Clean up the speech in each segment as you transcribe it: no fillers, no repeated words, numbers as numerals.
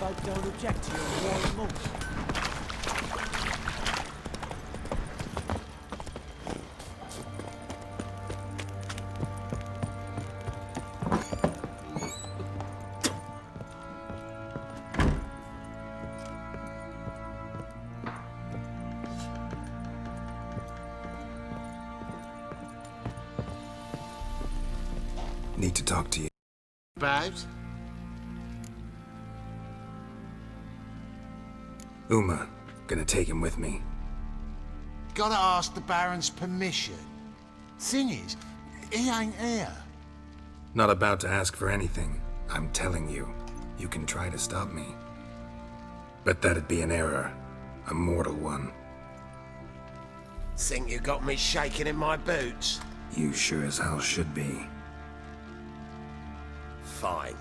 I don't object to your warm mood. Need to talk to you. About? Uma, gonna take him with me. Gotta ask the Baron's permission. Thing is, he ain't here. Not about to ask for anything. I'm telling you, you can try to stop me. But that'd be an error. A mortal one. Think you got me shaking in my boots? You sure as hell should be. Fine.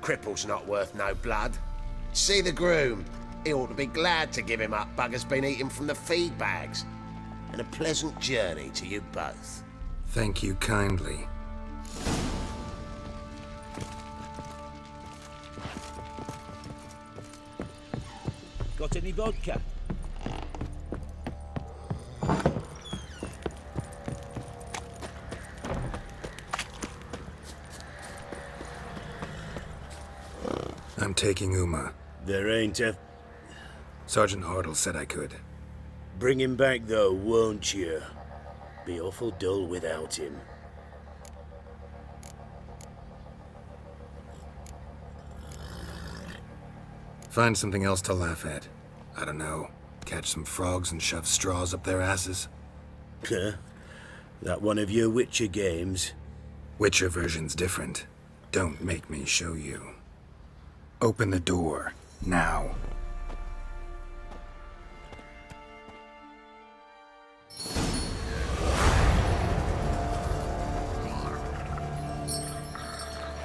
Cripple's not worth no blood. See the groom. He ought to be glad to give him up. Bugger's been eating from the feed bags. And a pleasant journey to you both. Thank you kindly. Got any vodka? I'm taking Uma. There ain't a... Sergeant Hartle said I could. Bring him back though, won't you? Be awful dull without him. Find something else to laugh at. I don't know. Catch some frogs and shove straws up their asses. Huh? That one of your Witcher games? Witcher version's different. Don't make me show you. Open the door, now.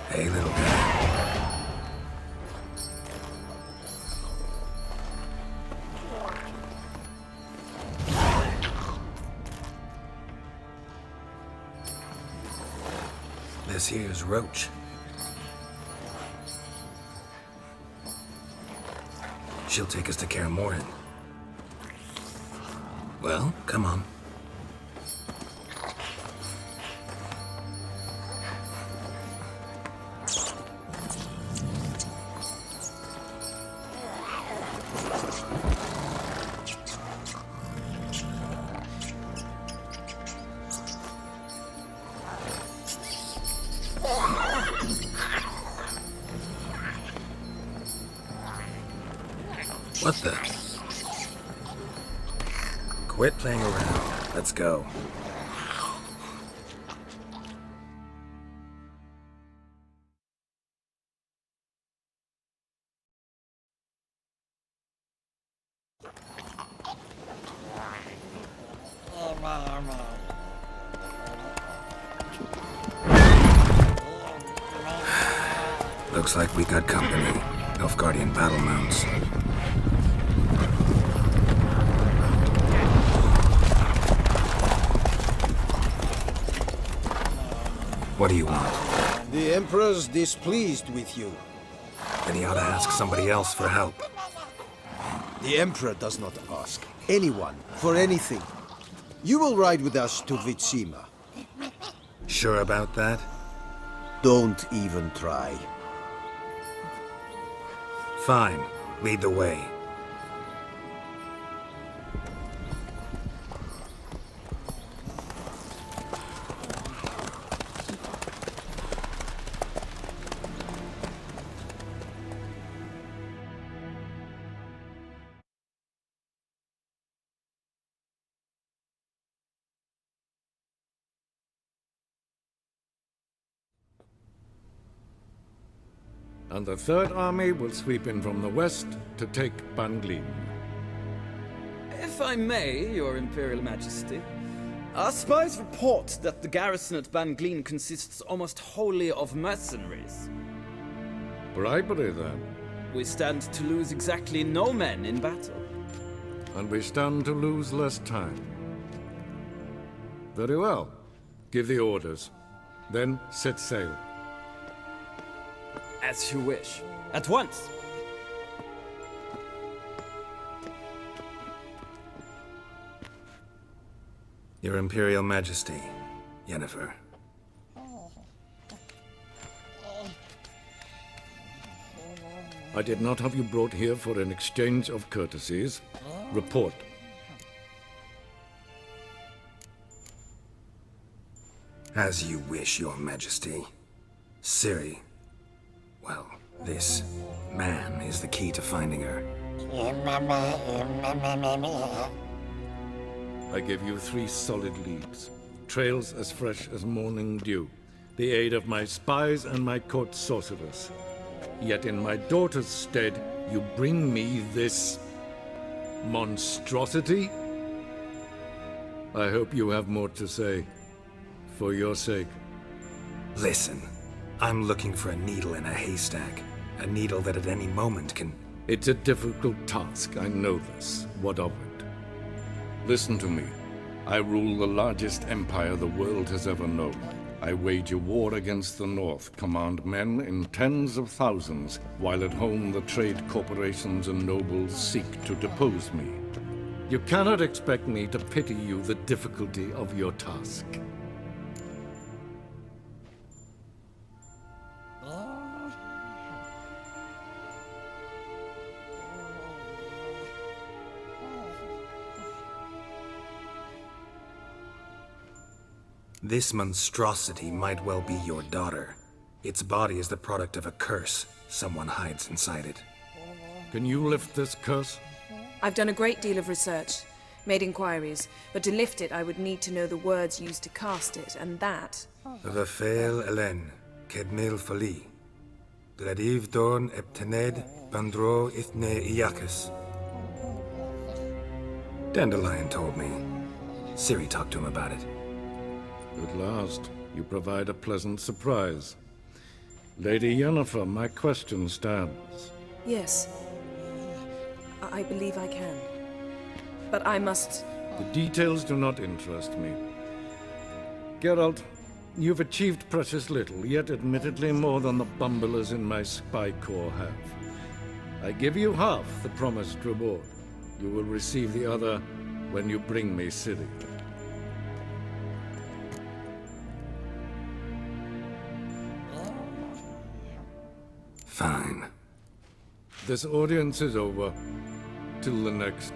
Hey, little guy. This here's Roach. She'll take us to Kaer Morhen. Well, come on. What the? Quit playing around. Let's go. Looks like we got company. Nilfgaardian battle mounts. What do you want? The Emperor's displeased with you. Then he ought to ask somebody else for help. The Emperor does not ask anyone for anything. You will ride with us to Vitsima. Sure about that? Don't even try. Fine. Lead the way. And the Third Army will sweep in from the west to take Banglin. If I may, Your Imperial Majesty, our spies report that the garrison at Banglin consists almost wholly of mercenaries. Bribery, then. We stand to lose exactly no men in battle. And we stand to lose less time. Very well. Give the orders. Then set sail. As you wish. At once. Your Imperial Majesty, Yennefer. I did not have you brought here for an exchange of courtesies. Report. As you wish, Your Majesty. Ciri. Well, this man is the key to finding her. I give you 3 solid leads. Trails as fresh as morning dew. The aid of my spies and my court sorcerers. Yet in my daughter's stead, you bring me this monstrosity? I hope you have more to say. For your sake. Listen, I'm looking for a needle in a haystack. A needle that at any moment can... It's a difficult task, I know this. What of it? Listen to me. I rule the largest empire the world has ever known. I wage a war against the North, command men in tens of thousands, while at home the trade corporations and nobles seek to depose me. You cannot expect me to pity you the difficulty of your task. This monstrosity might well be your daughter. Its body is the product of a curse. Someone hides inside it. Can you lift this curse? I've done a great deal of research, made inquiries, but to lift it I would need to know the words used to cast it, and that... Vafel Elen, Kedmil Fali. Gladiv Dorn Eptened Bandro Ithne Iakis. Dandelion told me. Ciri talked to him about it. At last, you provide a pleasant surprise. Lady Yennefer, my question stands. Yes. I believe I can. But I must... The details do not interest me. Geralt, you've achieved precious little, yet admittedly more than the bumblers in my spy corps have. I give you half the promised reward. You will receive the other when you bring me Ciri. Fine. This audience is over. Till the next.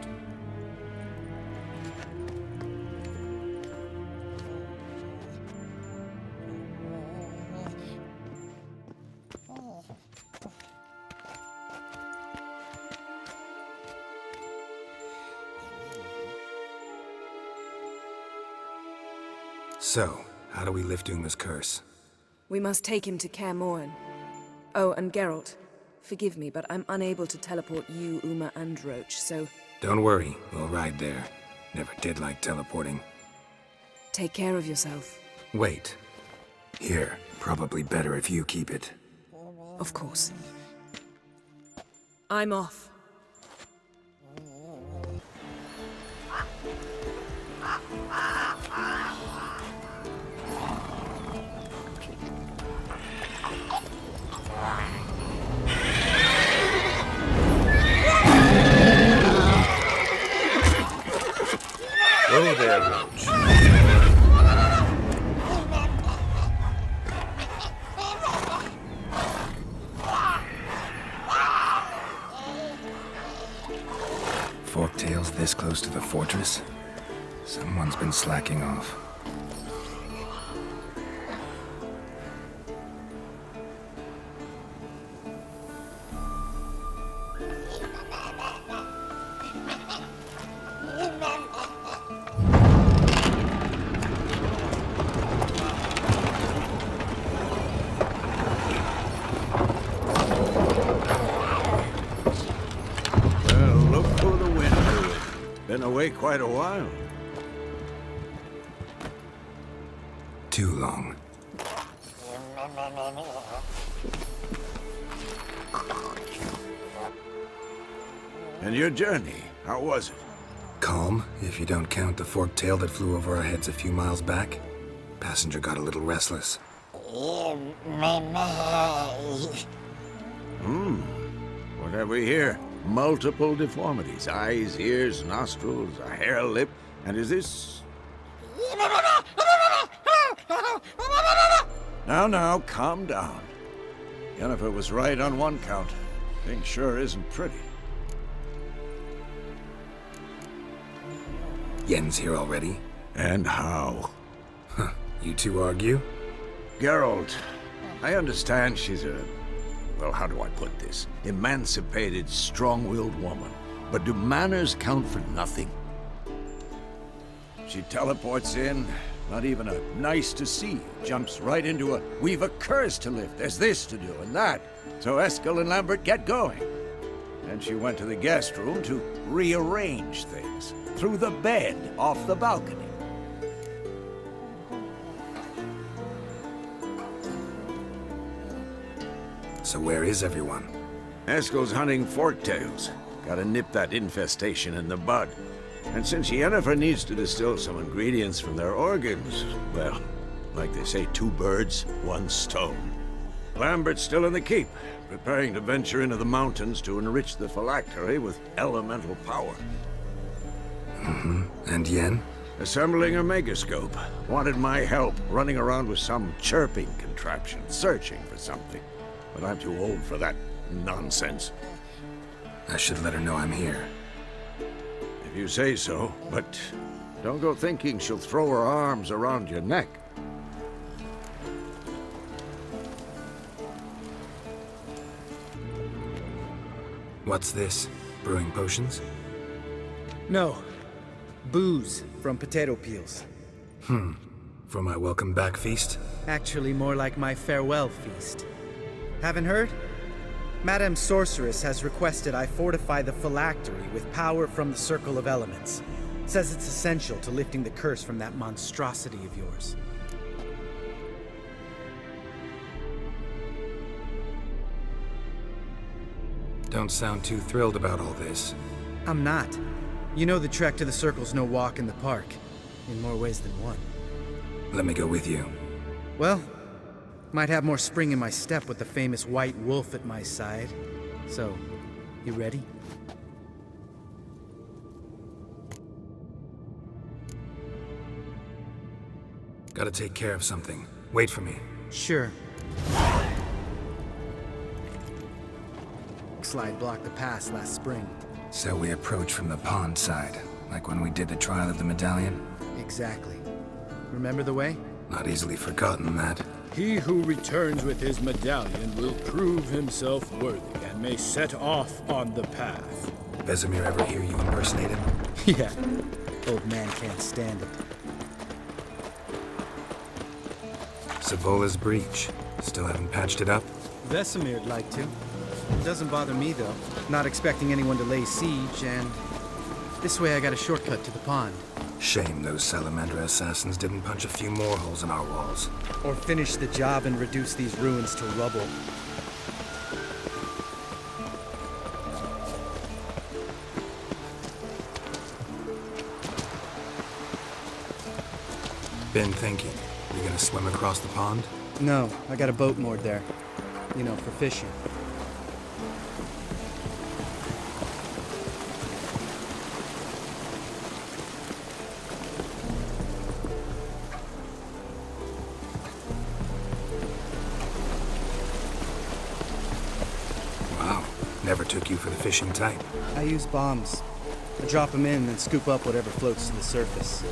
So, how do we lift Uma's curse? We must take him to Kaer Morhen. Oh, and Geralt, forgive me, but I'm unable to teleport you, Uma, and Roach, so... Don't worry, we'll ride there. Never did like teleporting. Take care of yourself. Wait. Here, probably better if you keep it. Of course. I'm off. Go there, Roach. Forktails this close to the fortress? Someone's been slacking off. Been away quite a while. Too long. And your journey, how was it? Calm, if you don't count the forktail that flew over our heads a few miles back. Passenger got a little restless. What have we here? Multiple deformities. Eyes, ears, nostrils, a hair lip. And is this Now, calm down. Yennefer was right on one count. Thing sure isn't pretty. Yen's here already? And how? You two argue? Geralt, I understand she's a... well, how do I put this? Emancipated, strong-willed woman. But do manners count for nothing? She teleports in, not even a nice to see, jumps right into a we've a curse to lift, there's this to do and that. So Eskel and Lambert get going. And she went to the guest room to rearrange things. Through the bed, off the balcony. So where is everyone? Eskel's hunting forktails. Gotta nip that infestation in the bud. And since Yennefer needs to distill some ingredients from their organs, well, like they say, 2 birds, 1 stone. Lambert's still in the keep, preparing to venture into the mountains to enrich the phylactery with elemental power. And Yen? Assembling a megascope. Wanted my help, running around with some chirping contraption, searching for something. But I'm too old for that nonsense. I should let her know I'm here. If you say so, but don't go thinking she'll throw her arms around your neck. What's this? Brewing potions? No. Booze from potato peels. For my welcome back feast? Actually, more like my farewell feast. Haven't heard? Madame Sorceress has requested I fortify the phylactery with power from the Circle of Elements. Says it's essential to lifting the curse from that monstrosity of yours. Don't sound too thrilled about all this. I'm not. You know the trek to the Circle's no walk in the park. In more ways than one. Let me go with you. Well, might have more spring in my step with the famous white wolf at my side. So, you ready? Gotta take care of something. Wait for me. Sure. Slide blocked the pass last spring. So we approach from the pond side, like when we did the trial of the medallion? Exactly. Remember the way? Not easily forgotten, that. He who returns with his medallion will prove himself worthy and may set off on the path. Vesemir ever hear you impersonate him? Yeah. Old man can't stand it. Savola's breach. Still haven't patched it up? Vesemir'd like to. Doesn't bother me, though. Not expecting anyone to lay siege, and this way I got a shortcut to the pond. Shame those Salamandra assassins didn't punch a few more holes in our walls. Or finish the job and reduce these ruins to rubble. Been thinking. You gonna swim across the pond? No, I got a boat moored there. You know, for fishing. Wow. Never took you for the fishing type. I use bombs. I drop them in and scoop up whatever floats to the surface.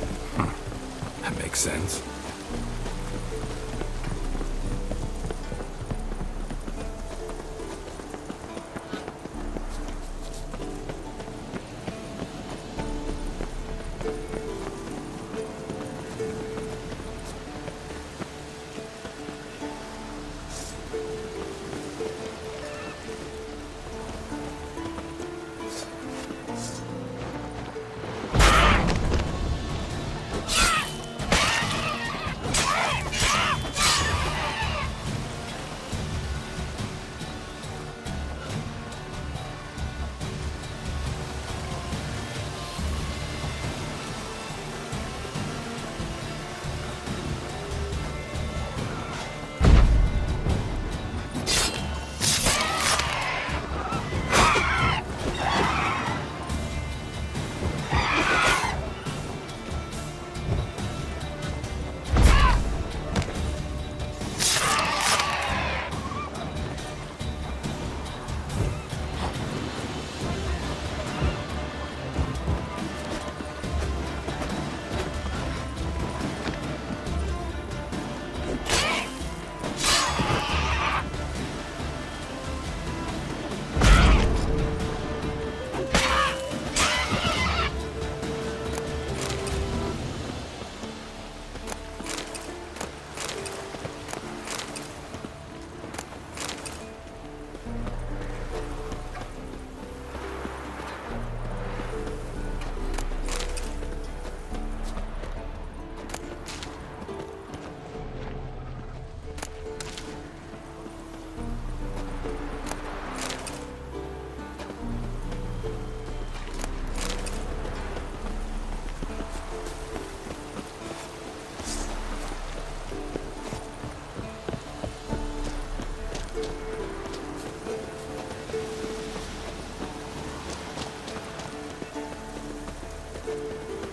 That makes sense.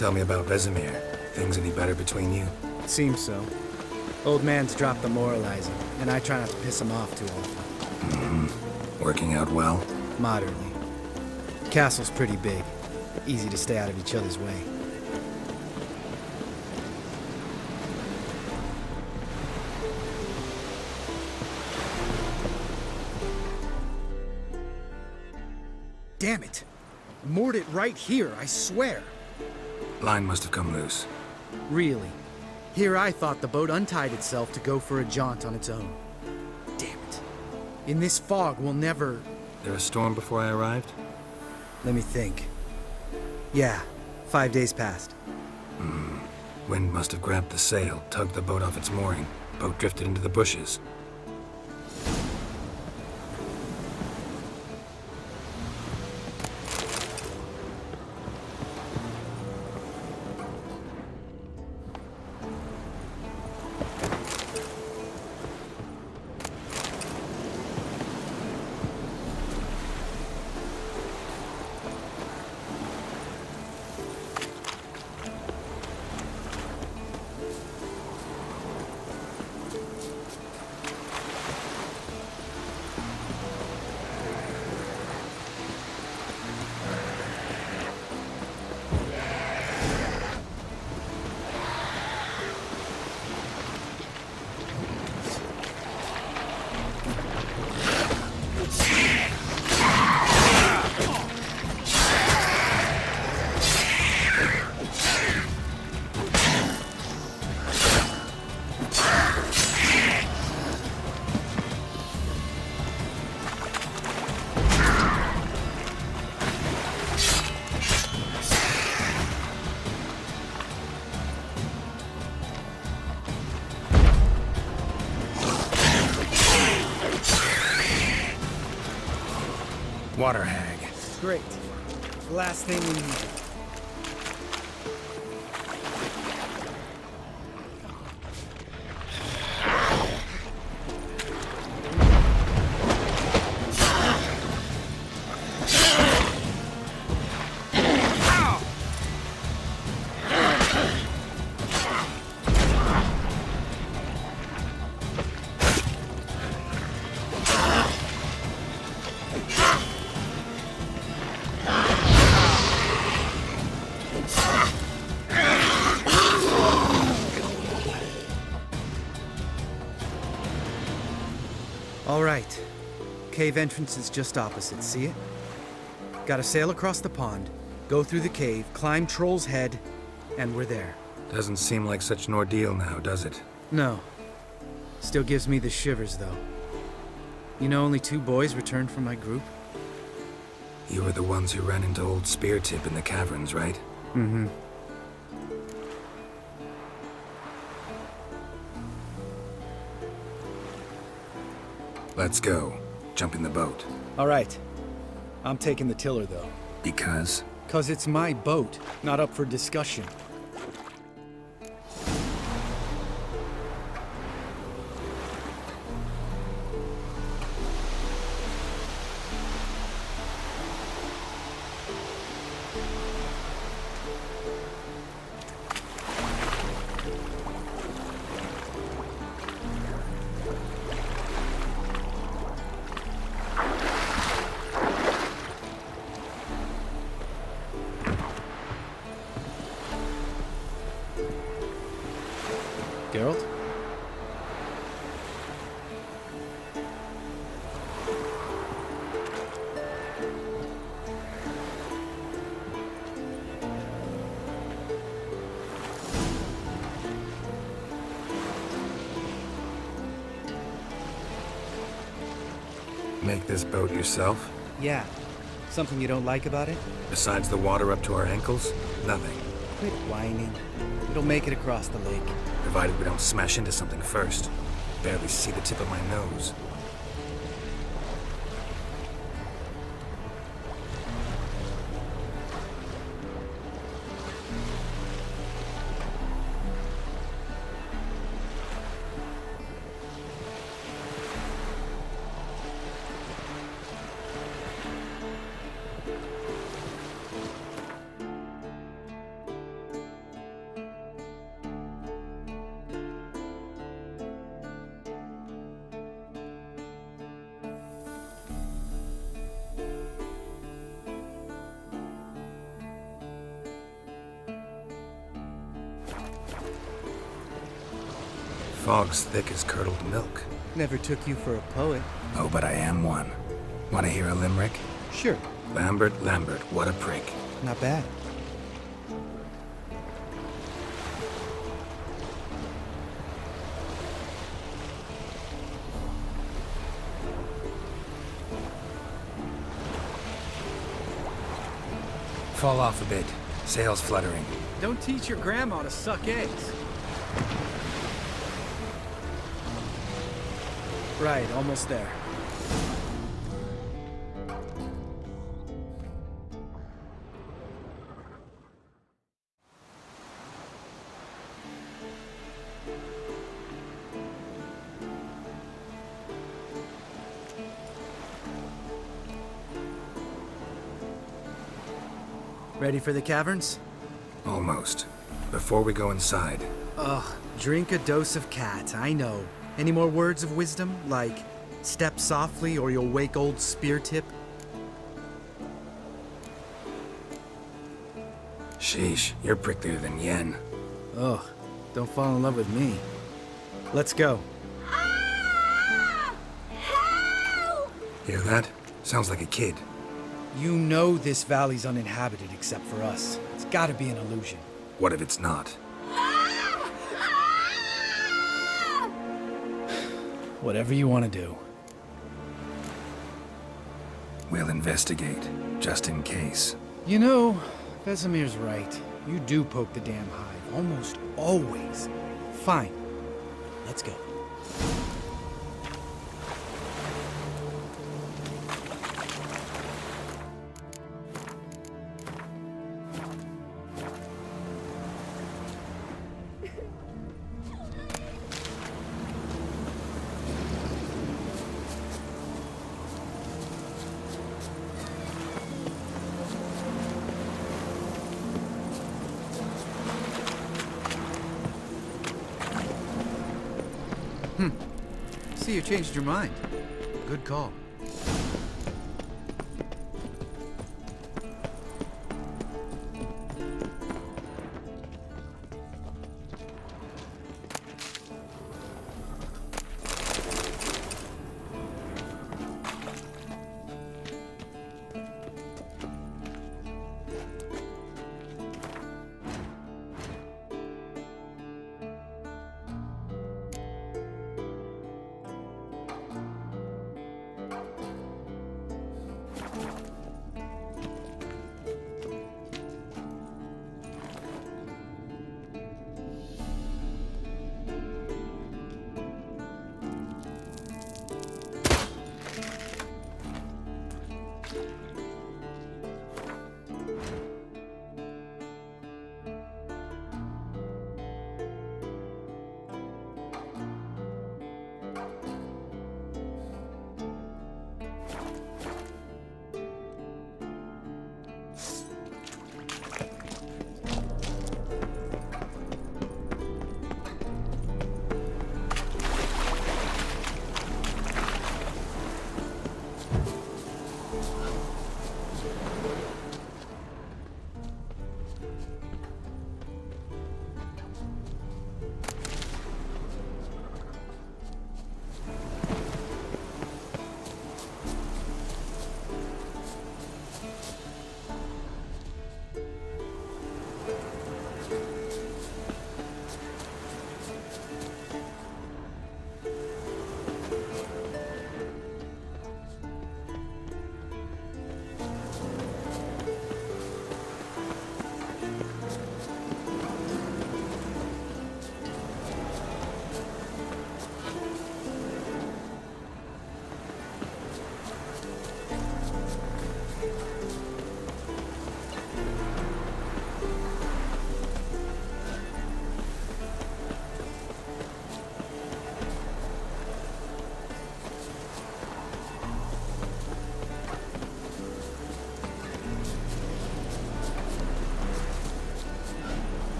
Tell me about Vesemir. Things any better between you? Seems so. Old man's dropped the moralizing, and I try not to piss him off too often. Working out well? Moderately. Castle's pretty big. Easy to stay out of each other's way. Damn it! I moored it right here, I swear! Line must have come loose. Really? Here I thought the boat untied itself to go for a jaunt on its own. Damn it. In this fog, we'll never... There a storm before I arrived? Let me think. Yeah, 5 days passed. Wind must have grabbed the sail, tugged the boat off its mooring. Boat drifted into the bushes. Water hag. Great. The last thing we need. All right. Cave entrance is just opposite, see it? Gotta sail across the pond, go through the cave, climb Troll's Head, and we're there. Doesn't seem like such an ordeal now, does it? No. Still gives me the shivers, though. You know, only 2 boys returned from my group? You were the ones who ran into old Speartip in the caverns, right? Mm-hmm. Let's go. Jump in the boat. All right. I'm taking the tiller, though. Because? 'Cause it's my boat, not up for discussion. Geralt? Make this boat yourself? Yeah. Something you don't like about it? Besides the water up to our ankles? Nothing. Quit whining. It'll make it across the lake. Provided we don't smash into something first. Barely see the tip of my nose. fog's thick as curdled milk. Never took you for a poet. Oh, but I am one. Want to hear a limerick? Sure. Lambert, Lambert, what a prick. Not bad. Fall off a bit. Sails fluttering. Don't teach your grandma to suck eggs. Right, almost there. Ready for the caverns? Almost. Before we go inside, Ugh, drink a dose of cat, I know. Any more words of wisdom, like step softly or you'll wake old spear tip? sheesh, you're pricklier than Yen. Ugh, don't fall in love with me. Let's go. Hear that? Sounds like a kid. You know this valley's uninhabited except for us. It's gotta be an illusion. What if it's not? Whatever you want to do. We'll investigate, just in case. You know, Vesemir's right. You do poke the damn hive, almost always. Fine. Let's go. See, you changed your mind. Good call.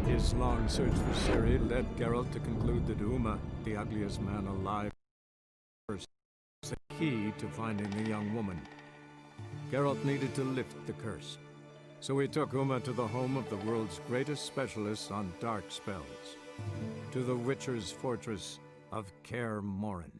His long search for Ciri led Geralt to conclude that Uma, the ugliest man alive, was the key to finding the young woman. Geralt needed to lift the curse. So he took Uma to the home of the world's greatest specialists on dark spells. To the Witcher's fortress of Kaer Morhen.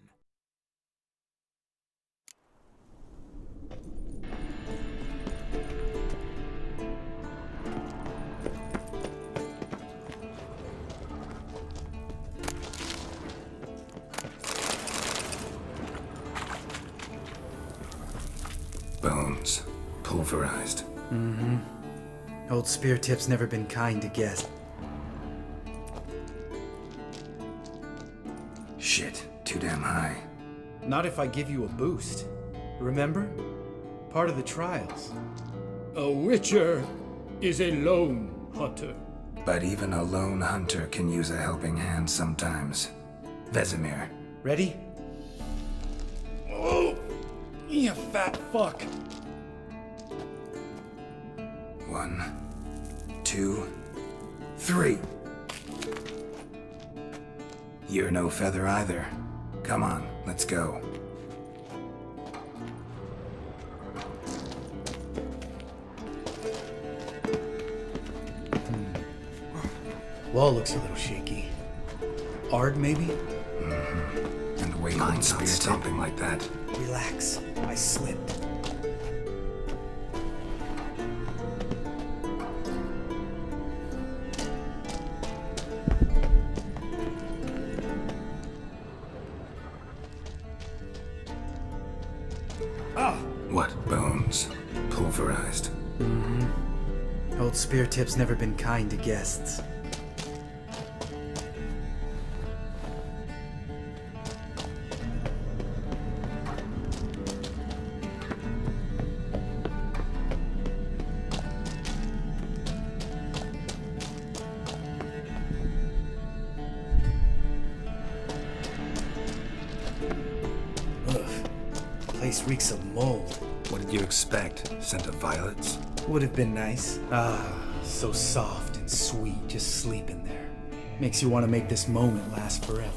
Bones. Pulverized. Mm-hmm. Old spear tip's never been kind to guests. Shit. Too damn high. Not if I give you a boost. Remember? Part of the trials. A witcher is a lone hunter. But even a lone hunter can use a helping hand sometimes. Vesemir. Ready? Oh! You fat fuck! 1, 2, 3. You're no feather either. Come on, let's go. Wall looks a little shaky. Ard, maybe? Mm-hmm. And wait on spear something like that. Relax. I slipped. What? Bones. Pulverized. Mm-hmm. Old spear tip's never been kind to guests. Place reeks of mold. What did you expect? Scent of violets? Would have been nice. Ah, so soft and sweet, just sleeping there. Makes you want to make this moment last forever.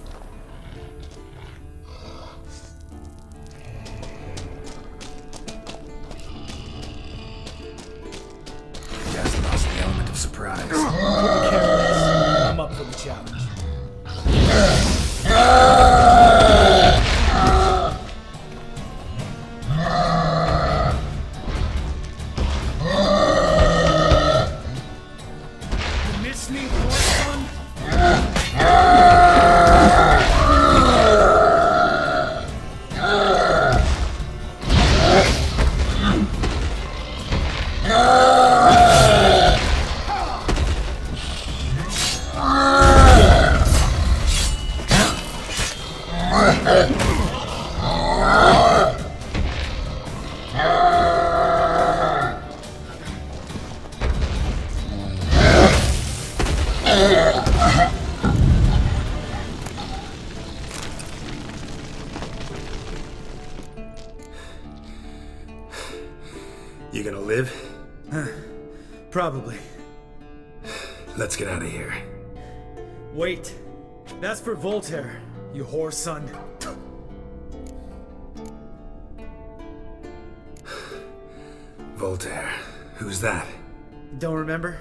Just lost the element of surprise. I'm up for the challenge. You gonna live? Probably. Let's get out of here. Wait. That's for Voltaire, you whore son. Voltaire. Who's that? Don't remember?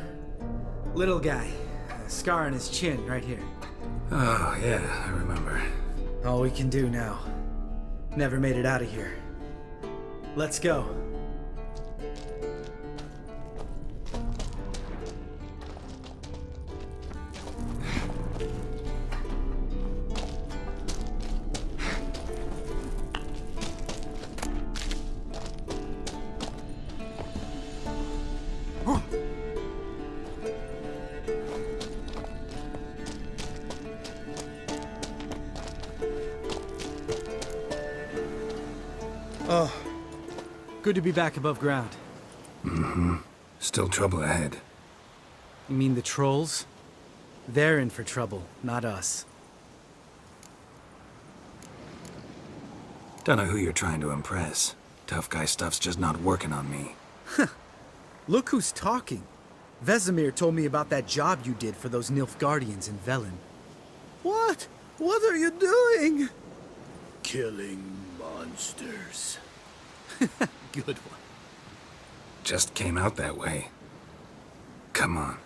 Little guy. A scar on his chin, right here. Oh, yeah, I remember. All we can do now. Never made it out of here. Let's go. Oh, good to be back above ground. Mm-hmm. Still trouble ahead. You mean the trolls? They're in for trouble, not us. Don't know who you're trying to impress. Tough guy stuff's just not working on me. Look who's talking. Vesemir told me about that job you did for those Nilfgaardians in Velen. What? What are you doing? Killing monsters. Good one. just came out that way. Come on.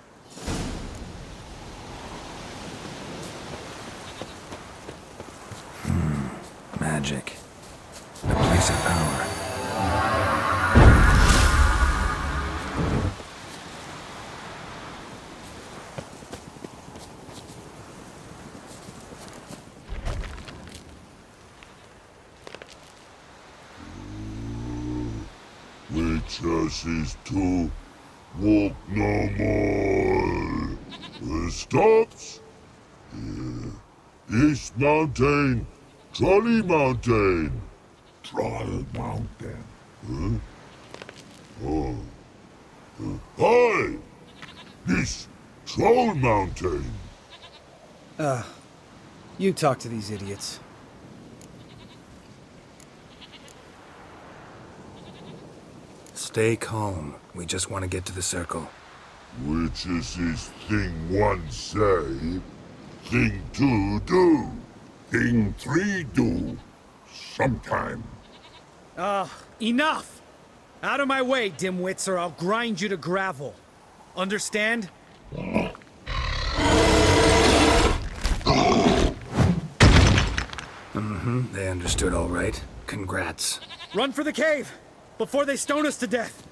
Magic. A place of power. Witches is to walk no more. Stops? East Mountain, Trolley Mountain. Troll Mountain. Huh? Oh. Hi! This Troll Mountain. You talk to these idiots. Stay calm. We just want to get to the circle. Which is this thing one say, thing two do, thing three do, sometime. Enough! Out of my way, dimwits, or I'll grind you to gravel. Understand? They understood all right. Congrats. Run for the cave! Before they stone us to death!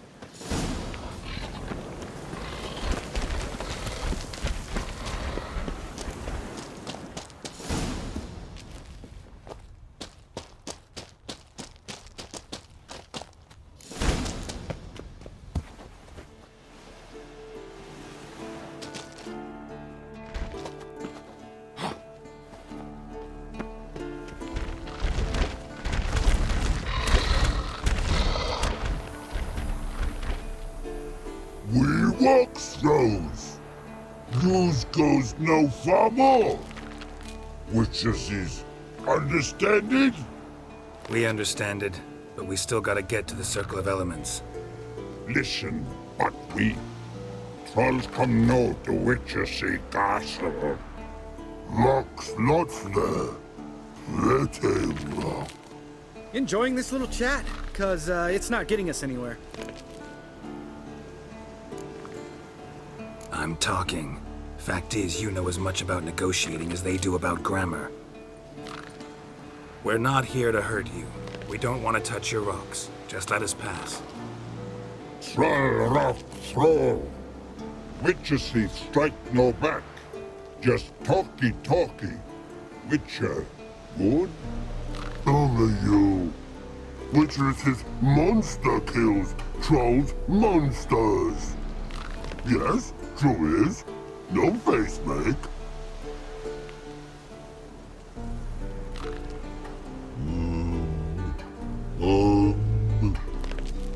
We walks those. News goes no far more. Witches is understand it? We understand it, but we still gotta get to the Circle of Elements. Listen, but we trolls come no to witches see castle. Locks lots there. Let him rock. Enjoying this little chat? Cause, it's not getting us anywhere. I'm talking. Fact is, you know as much about negotiating as they do about grammar. We're not here to hurt you. We don't want to touch your rocks. Just let us pass. Troll rock throw. Witches see strike no back. Just talky. Witcher, good? Only you. Witches is monster kills. Trolls monsters. Yes, true is. No face make.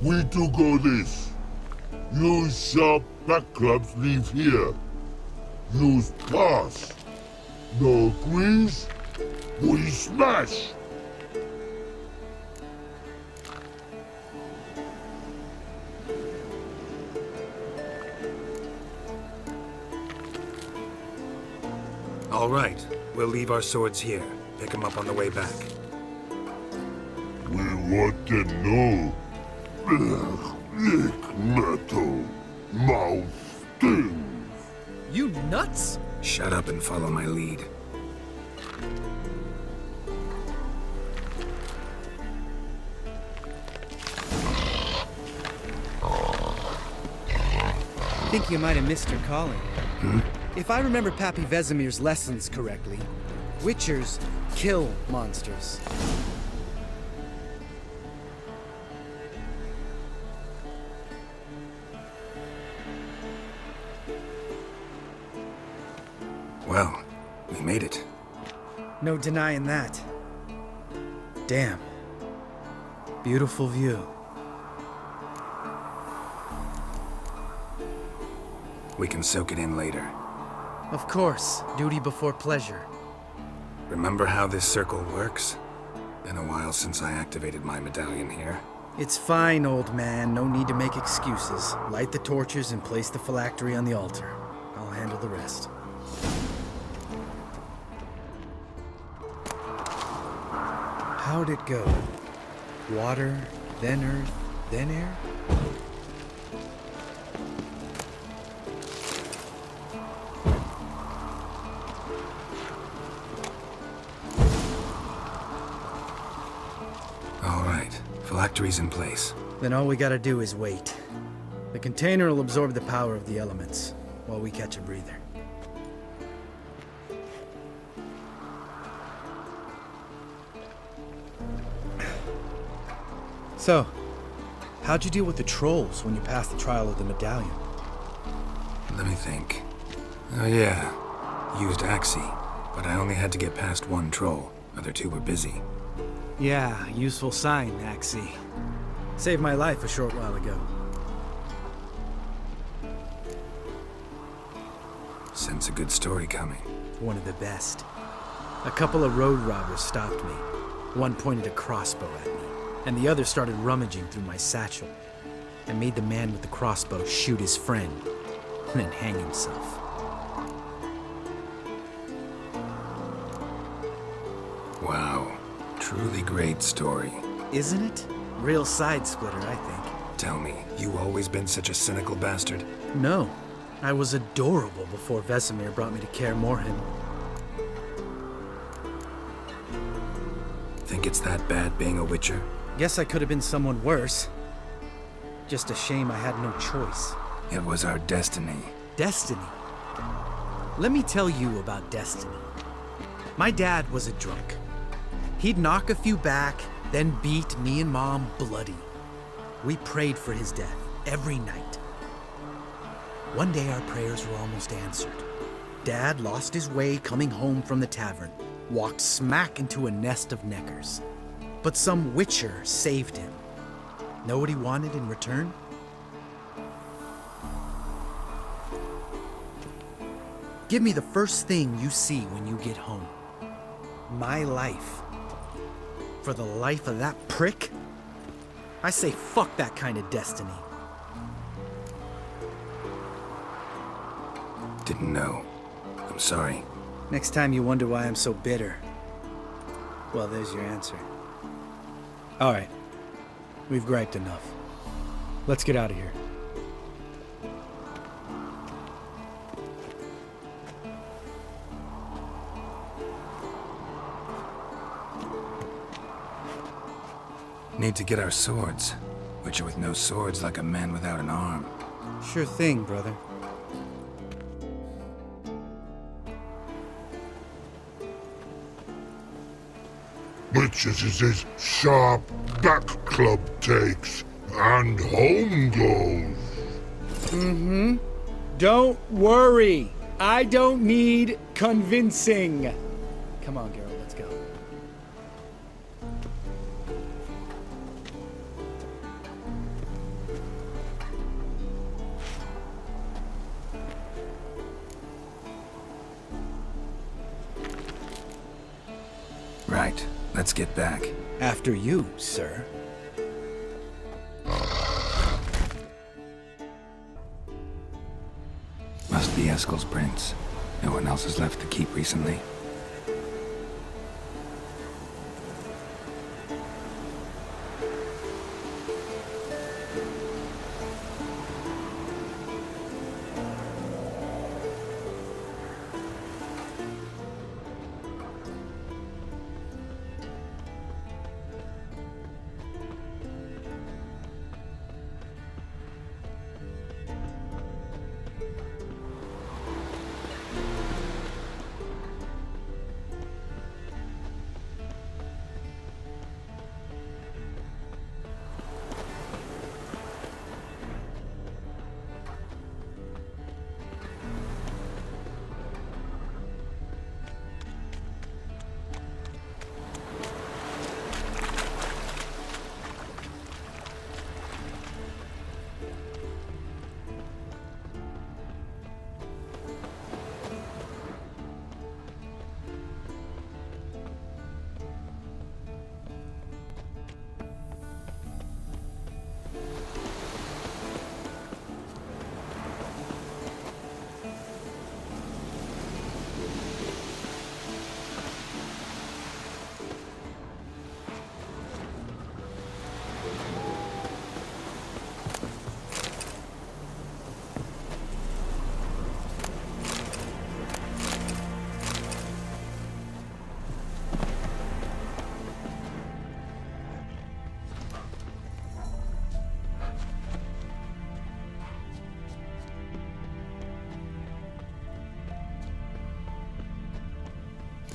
We do go this. Use sharp back clubs leave here. Use pass. No agrees, we smash. All right. We'll leave our swords here. Pick them up on the way back. We want to know. Lick metal. Mouth stings. You nuts? Shut up and follow my lead. I think you might have missed your calling. If I remember Pappy Vesemir's lessons correctly, Witchers kill monsters. Well, we made it. No denying that. Damn. Beautiful view. We can soak it in later. Of course, duty before pleasure. Remember how this circle works? Been a while since I activated my medallion here. It's fine, old man. No need to make excuses. Light the torches and place the phylactery on the altar. I'll handle the rest. How'd it go? Water, then earth, then air? phylactery's in place. Then all we gotta do is wait. The container will absorb the power of the elements, while we catch a breather. So, how'd you deal with the trolls when you passed the trial of the medallion? Let me think. Oh yeah, used Axii, but I only had to get past one troll. Other two were busy. Yeah, useful sign, Axii. Saved my life a short while ago. Sense a good story coming. One of the best. A couple of road robbers stopped me. One pointed a crossbow at me, and the other started rummaging through my satchel. I made the man with the crossbow shoot his friend, and then hang himself. Wow, truly great story. Isn't it? Real side splitter, I think. Tell me, you always been such a cynical bastard? No. I was adorable before Vesemir brought me to Kaer Morhen. Think it's that bad being a witcher? Guess I could have been someone worse. Just a shame I had no choice. It was our destiny. Destiny? Let me tell you about destiny. My dad was a drunk. He'd knock a few back, then beat me and Mom bloody. We prayed for his death every night. One day our prayers were almost answered. Dad lost his way coming home from the tavern, walked smack into a nest of neckers. But some witcher saved him. Know what he wanted in return? Give me the first thing you see when you get home. My life. For the life of that prick? I say fuck that kind of destiny. Didn't know. I'm sorry. Next time you wonder why I'm so bitter, well, there's your answer. All right. We've griped enough. Let's get out of here. Need to get our swords. Witcher with no swords like a man without an arm. Sure thing, brother. Witches is his sharp back club takes, and home goes. Mm-hmm. Don't worry. I don't need convincing. Come on, Geralt, let's go. Right. Let's get back. After you, sir. Must be Eskel's prince. No one else has left the keep recently.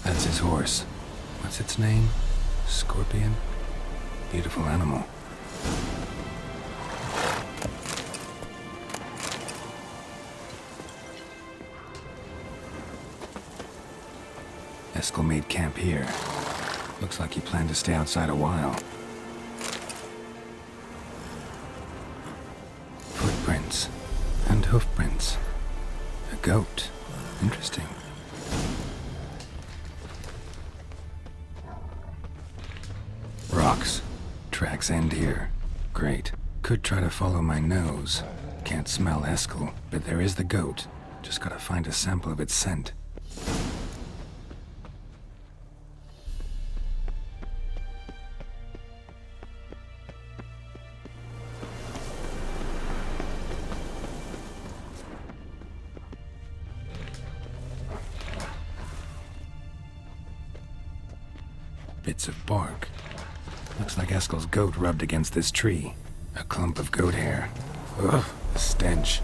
That's his horse. What's its name? Scorpion? Beautiful animal. Eskel made camp here. Looks like he planned to stay outside a while. Footprints. And hoofprints. A goat. Interesting. Rocks. Tracks end here. Great. Could try to follow my nose. Can't smell Eskel, but there is the goat. Just gotta find a sample of its scent. Bits of bark. Looks like Eskel's goat rubbed against this tree. A clump of goat hair. Ugh, the stench.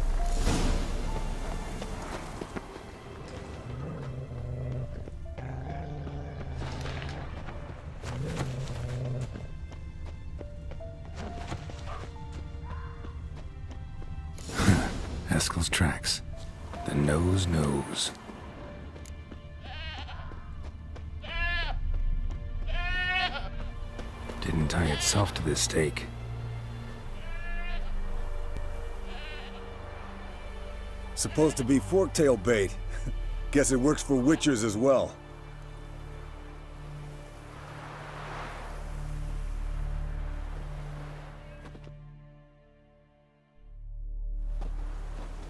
Eskel's tracks. The nose knows. Didn't tie itself to this stake. Supposed to be forktail bait. Guess it works for witchers as well.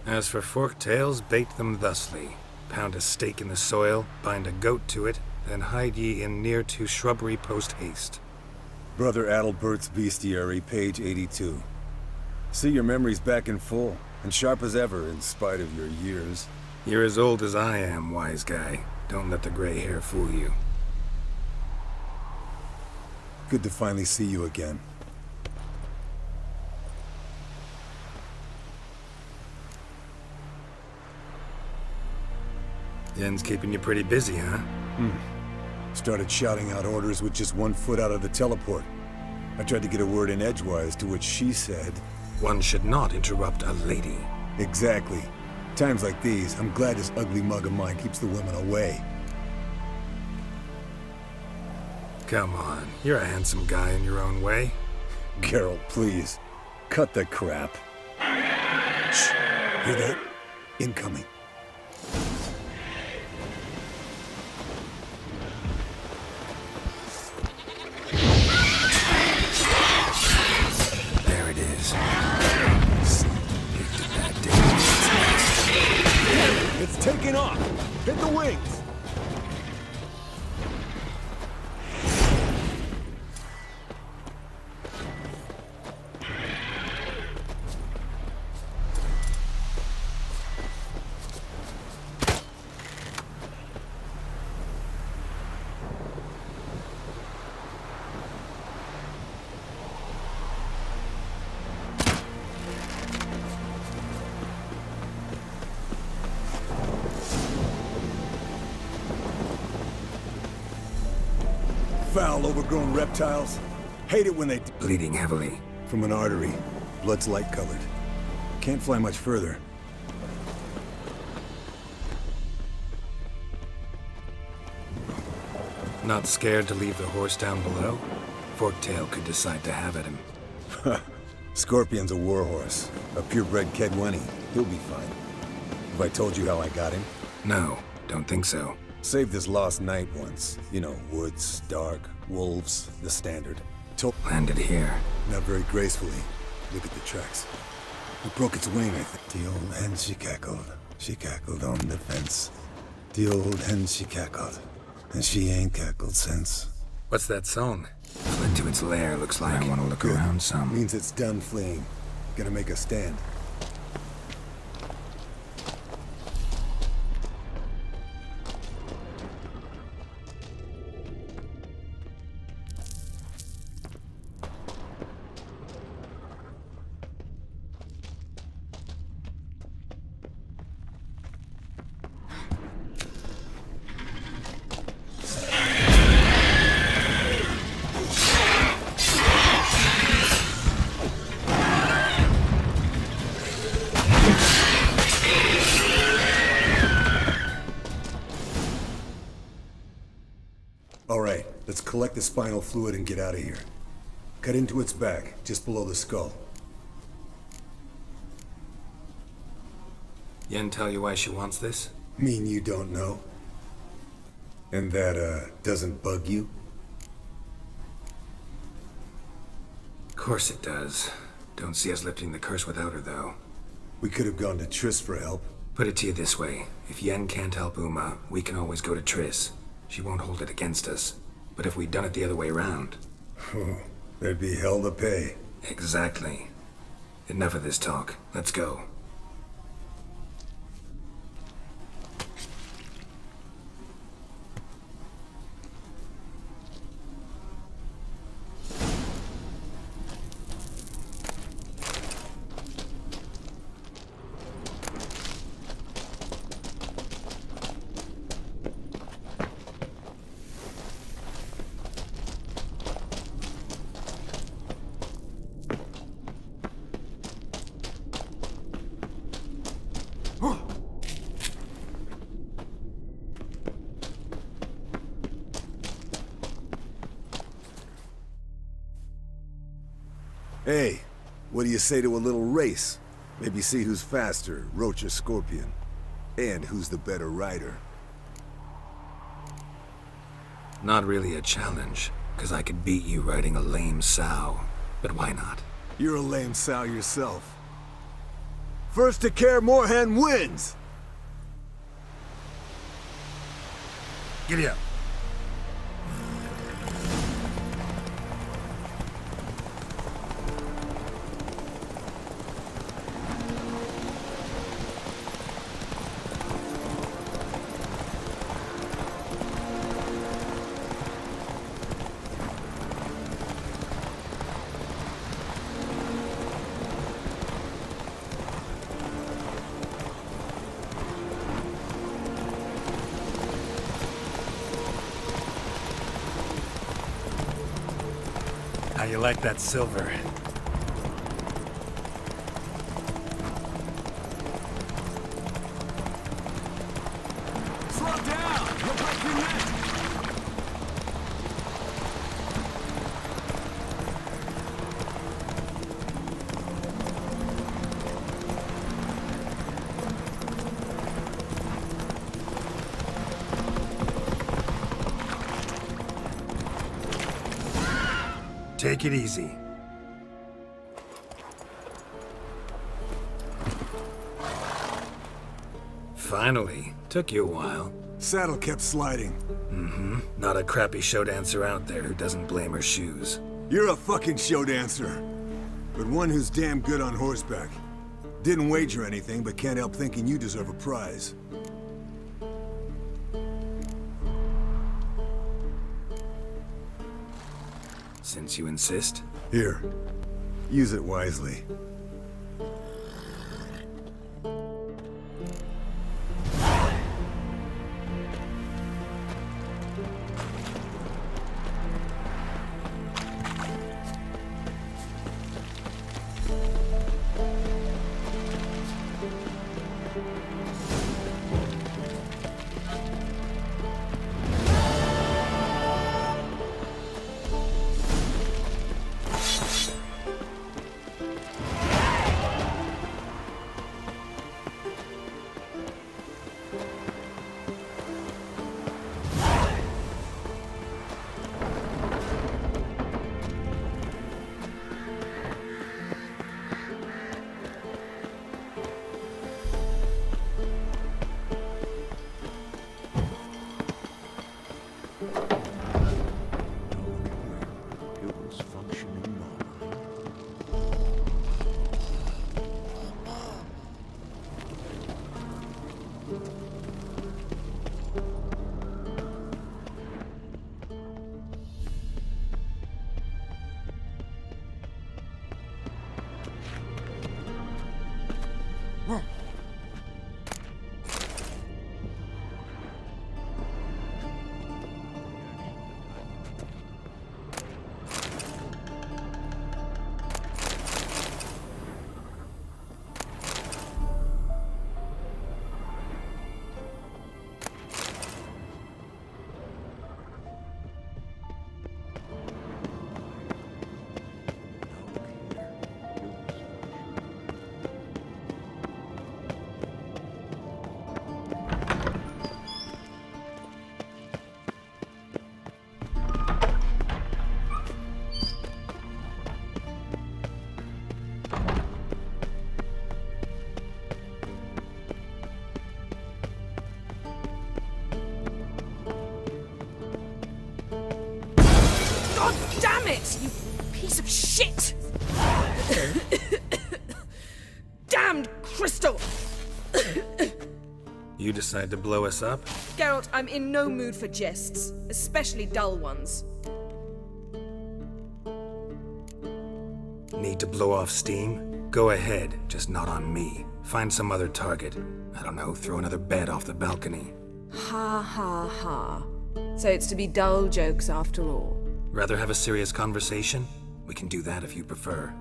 As for forktails, bait them thusly. Pound a stake in the soil, bind a goat to it, then hide ye in near to shrubbery post haste. Brother Adalbert's Bestiary, page 82. See your memories back in full, and sharp as ever in spite of your years. You're as old as I am, wise guy. Don't let the gray hair fool you. Good to finally see you again. Yen's keeping you pretty busy, huh? Started shouting out orders with just 1 foot out of the teleport. I tried to get a word in edgewise, to which she said, "One should not interrupt a lady." Exactly. Times like these, I'm glad this ugly mug of mine keeps the women away. Come on, you're a handsome guy in your own way. Geralt, please. Cut the crap. Shh. Hear that? Incoming. There it is. It's taking off! Hit the wings! Foul, overgrown reptiles. Hate it when they... Bleeding heavily. From an artery. Blood's light-colored. Can't fly much further. Not scared to leave the horse down below? Forktail could decide to have at him. Scorpion's a warhorse. A purebred Kedwenny. He'll be fine. Have I told you how I got him? No, don't think so. Saved this lost knight once. You know, woods, dark, wolves, the standard. Landed here. Not very gracefully. Look at the tracks. It broke its wing, I think. The old hen, she cackled. She cackled on the fence. The old hen, she cackled. And she ain't cackled since. What's that song? Fled to its lair, looks like. I want to look around some. Means it's done fleeing. Gonna make a stand. All right, let's collect the spinal fluid and get out of here. Cut into its back, just below the skull. Yen tell you why she wants this? Mean you don't know? And that, doesn't bug you? Of course it does. Don't see us lifting the curse without her, though. We could have gone to Triss for help. Put it to you this way. If Yen can't help Uma, we can always go to Triss. She won't hold it against us. But if we'd done it the other way around... There'd be hell to pay. Exactly. Enough of this talk. Let's go. Hey, what do you say to a little race? Maybe see who's faster, Roach or Scorpion. And who's the better rider. Not really a challenge, because I could beat you riding a lame sow. But why not? You're a lame sow yourself. First to Kaer Morhen wins! Giddy up. How you like that silver? Slow down! You'll break your neck! Take it easy. Finally. Took you a while. Saddle kept sliding. Mm-hmm. Not a crappy show dancer out there who doesn't blame her shoes. You're a fucking show dancer. But one who's damn good on horseback. Didn't wager anything, but can't help thinking you deserve a prize. Since you insist. Here. Use it wisely. God damn it! You piece of shit! Damned crystal! You decide to blow us up? Geralt, I'm in no mood for jests, especially dull ones. Need to blow off steam? Go ahead, just not on me. Find some other target. I don't know, throw another bed off the balcony. Ha ha ha. So it's to be dull jokes after all. Rather have a serious conversation? We can do that if you prefer.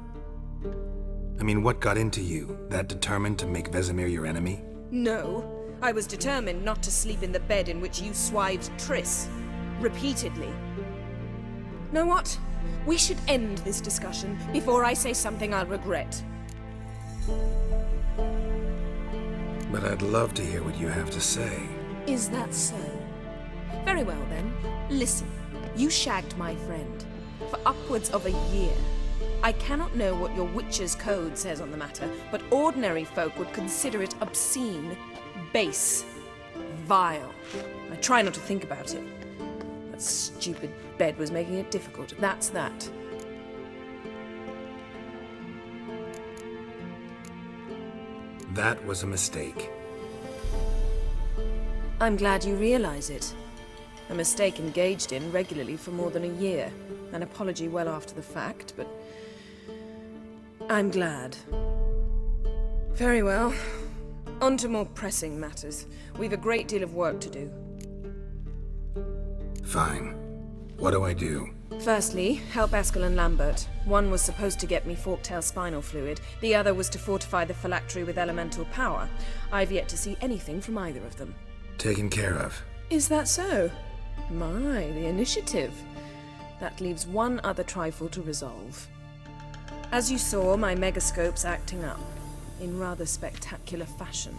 I mean, what got into you? That determined to make Vesemir your enemy? No. I was determined not to sleep in the bed in which you swived Triss. Repeatedly. Know what? We should end this discussion before I say something I'll regret. But I'd love to hear what you have to say. Is that so? Very well then. Listen. You shagged my friend for upwards of a year. I cannot know what your Witcher's Code says on the matter, but ordinary folk would consider it obscene, base, vile. I try not to think about it. That stupid bed was making it difficult. That's that. That was a mistake. I'm glad you realize it. A mistake engaged in regularly for more than a year. An apology well after the fact, but I'm glad. Very well. On to more pressing matters. We've a great deal of work to do. Fine. What do I do? Firstly, help Eskel and Lambert. One was supposed to get me forktail spinal fluid. The other was to fortify the phylactery with elemental power. I've yet to see anything from either of them. Taken care of. Is that so? My, the initiative. That leaves one other trifle to resolve. As you saw, my megascope's acting up, in rather spectacular fashion.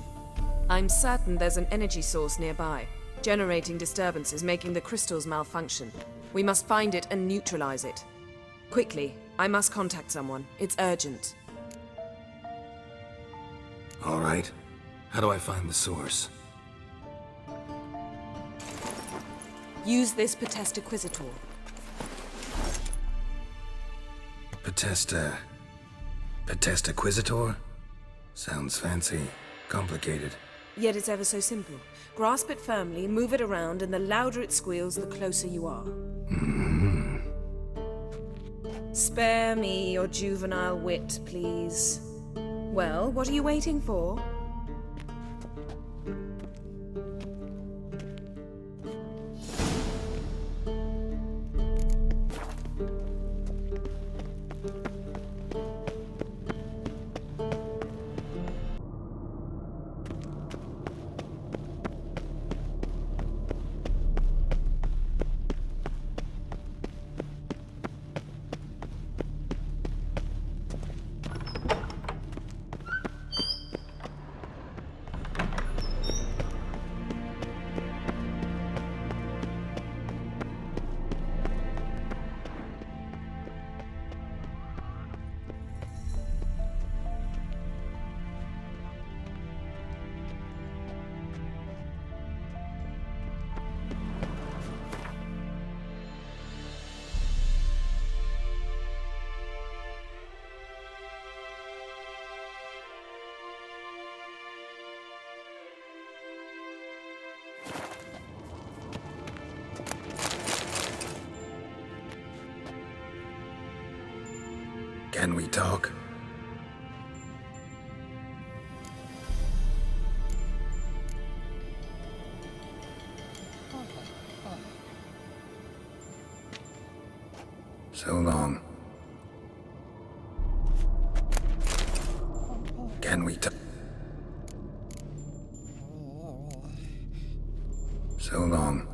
I'm certain there's an energy source nearby, generating disturbances, making the crystals malfunction. We must find it and neutralize it. Quickly, I must contact someone. It's urgent. All right. How do I find the source? Use this Potestaquisitor. Potestaquisitor? Sounds fancy. Complicated. Yet it's ever so simple. Grasp it firmly, move it around, and the louder it squeals, the closer you are. Mm-hmm. Spare me your juvenile wit, please. Well, what are you waiting for? Can we talk? So long. Can we talk? So long.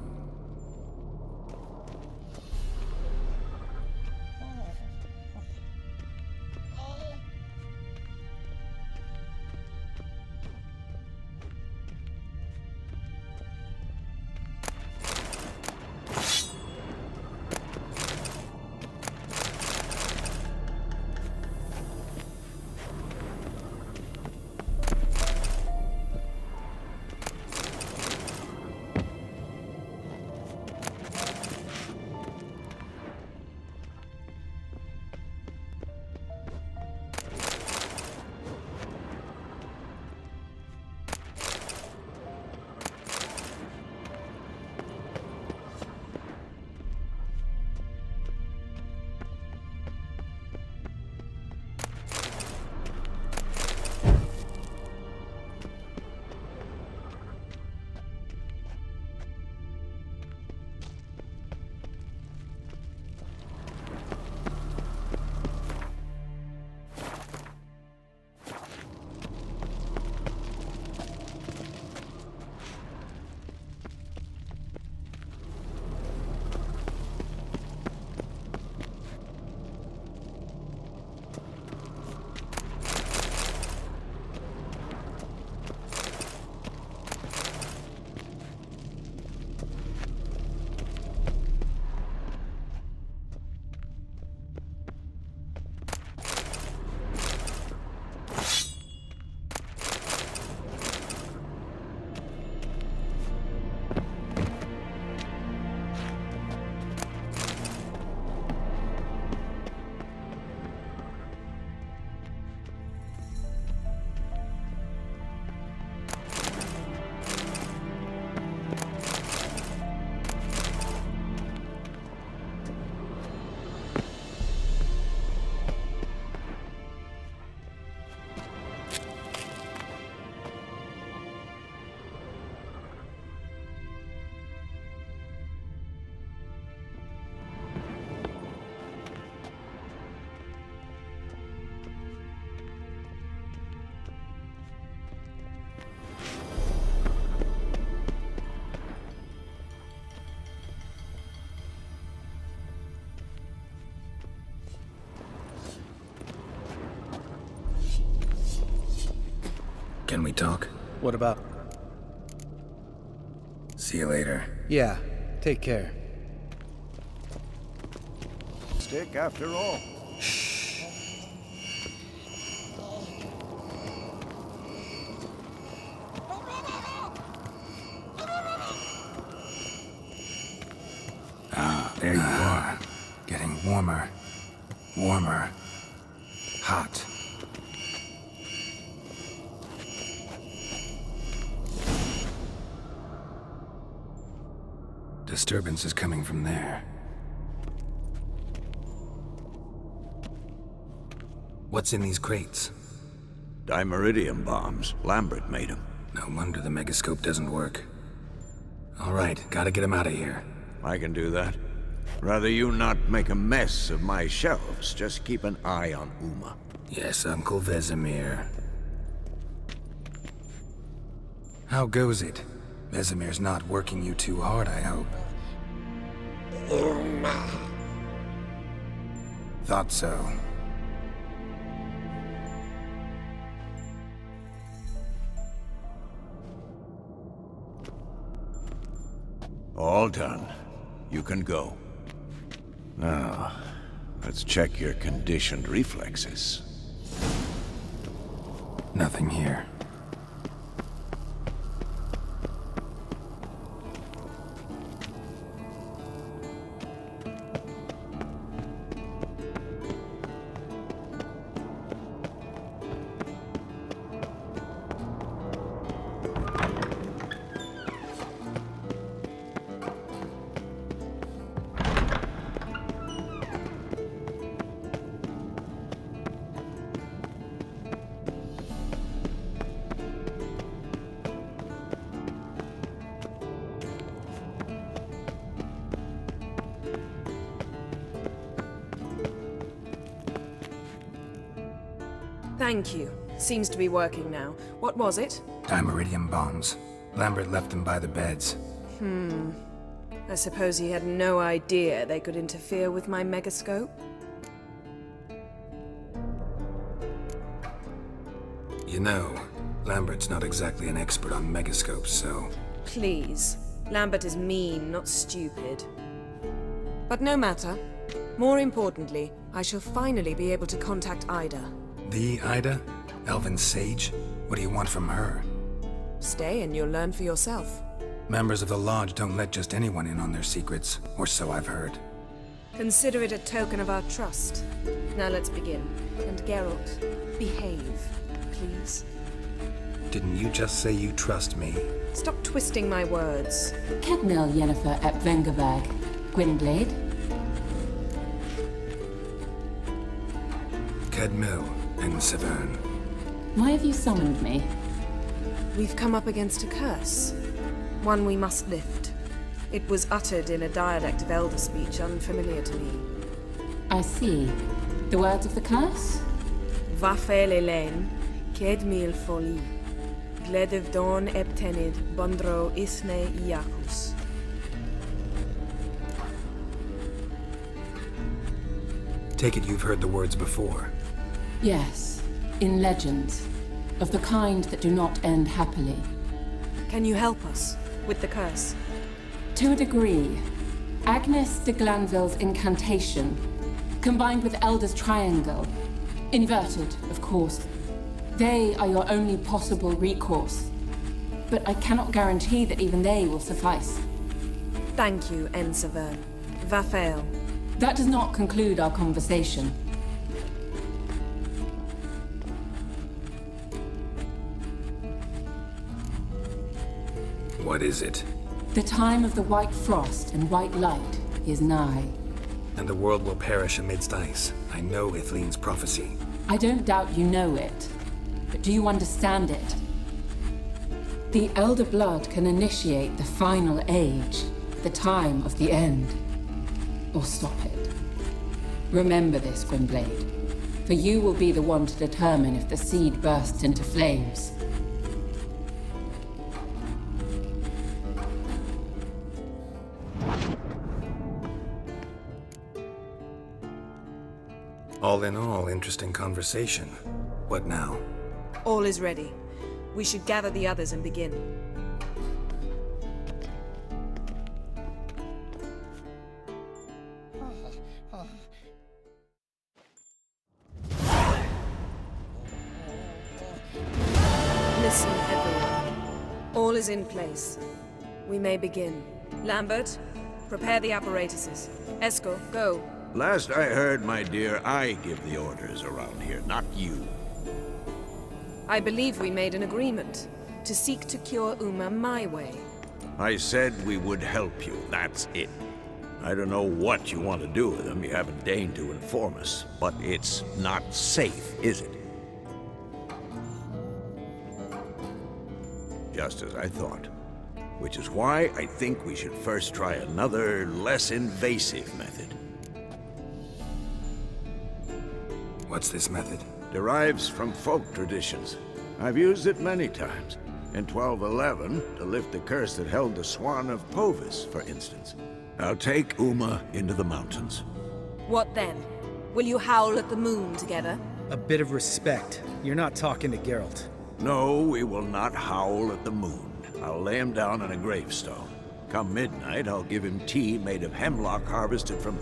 Can we talk? What about? See you later. Yeah, take care. Stick after all. Ah, there you are. Getting warmer. Warmer. Hot. Disturbance is coming from there. What's in these crates? Dimeridium bombs. Lambert made them. No wonder the megascope doesn't work. All right, gotta get him out of here. I can do that. Rather you not make a mess of my shelves. Just keep an eye on Uma. Yes, Uncle Vesemir. How goes it? Vesemir's not working you too hard, I hope. Thought so. All done. You can go. Now, let's check your conditioned reflexes. Nothing here. Thank you. Seems to be working now. What was it? Dimeridium bombs. Lambert left them by the beds. I suppose he had no idea they could interfere with my megascope? You know, Lambert's not exactly an expert on megascopes, so... Please. Lambert is mean, not stupid. But no matter. More importantly, I shall finally be able to contact Ida. The Ida? Elven sage? What do you want from her? Stay and you'll learn for yourself. Members of the Lodge don't let just anyone in on their secrets, or so I've heard. Consider it a token of our trust. Now let's begin. And Geralt, behave, please. Didn't you just say you trust me? Stop twisting my words. Kedmil Yennefer ep Vengerberg. Gwynblade. Kedmil and Severn. Why have you summoned me? We've come up against a curse. One we must lift. It was uttered in a dialect of Elder speech unfamiliar to me. I see. The words of the curse? Vafel Elaine, Kedmil Foli, Gledev Dawn Eptenid, Bondro Isne Iakus. Take it you've heard the words before. Yes, in legends. Of the kind that do not end happily. Can you help us with the curse? To a degree. Agnes de Glanville's incantation, combined with Elder's triangle, inverted, of course. They are your only possible recourse. But I cannot guarantee that even they will suffice. Thank you, Severn. Vafael. That does not conclude our conversation. What is it? The time of the white frost and white light is nigh. And the world will perish amidst ice. I know Ithleen's prophecy. I don't doubt you know it. But do you understand it? The Elder Blood can initiate the final age, the time of the end. Or stop it. Remember this, Gwynblade. For you will be the one to determine if the seed bursts into flames. All in all, interesting conversation. What now? All is ready. We should gather the others and begin. Listen, everyone. All is in place. We may begin. Lambert, prepare the apparatuses. Eskel, go. Last I heard, my dear, I give the orders around here, not you. I believe we made an agreement to seek to cure Uma my way. I said we would help you, that's it. I don't know what you want to do with them, you haven't deigned to inform us, but it's not safe, is it? Just as I thought. Which is why I think we should first try another, less invasive method. What's this method? Derives from folk traditions. I've used it many times. In 1211, to lift the curse that held the Swan of Povis, for instance. I'll take Uma into the mountains. What then? Will you howl at the moon together? A bit of respect. You're not talking to Geralt. No, we will not howl at the moon. I'll lay him down on a gravestone. Come midnight, I'll give him tea made of hemlock harvested from...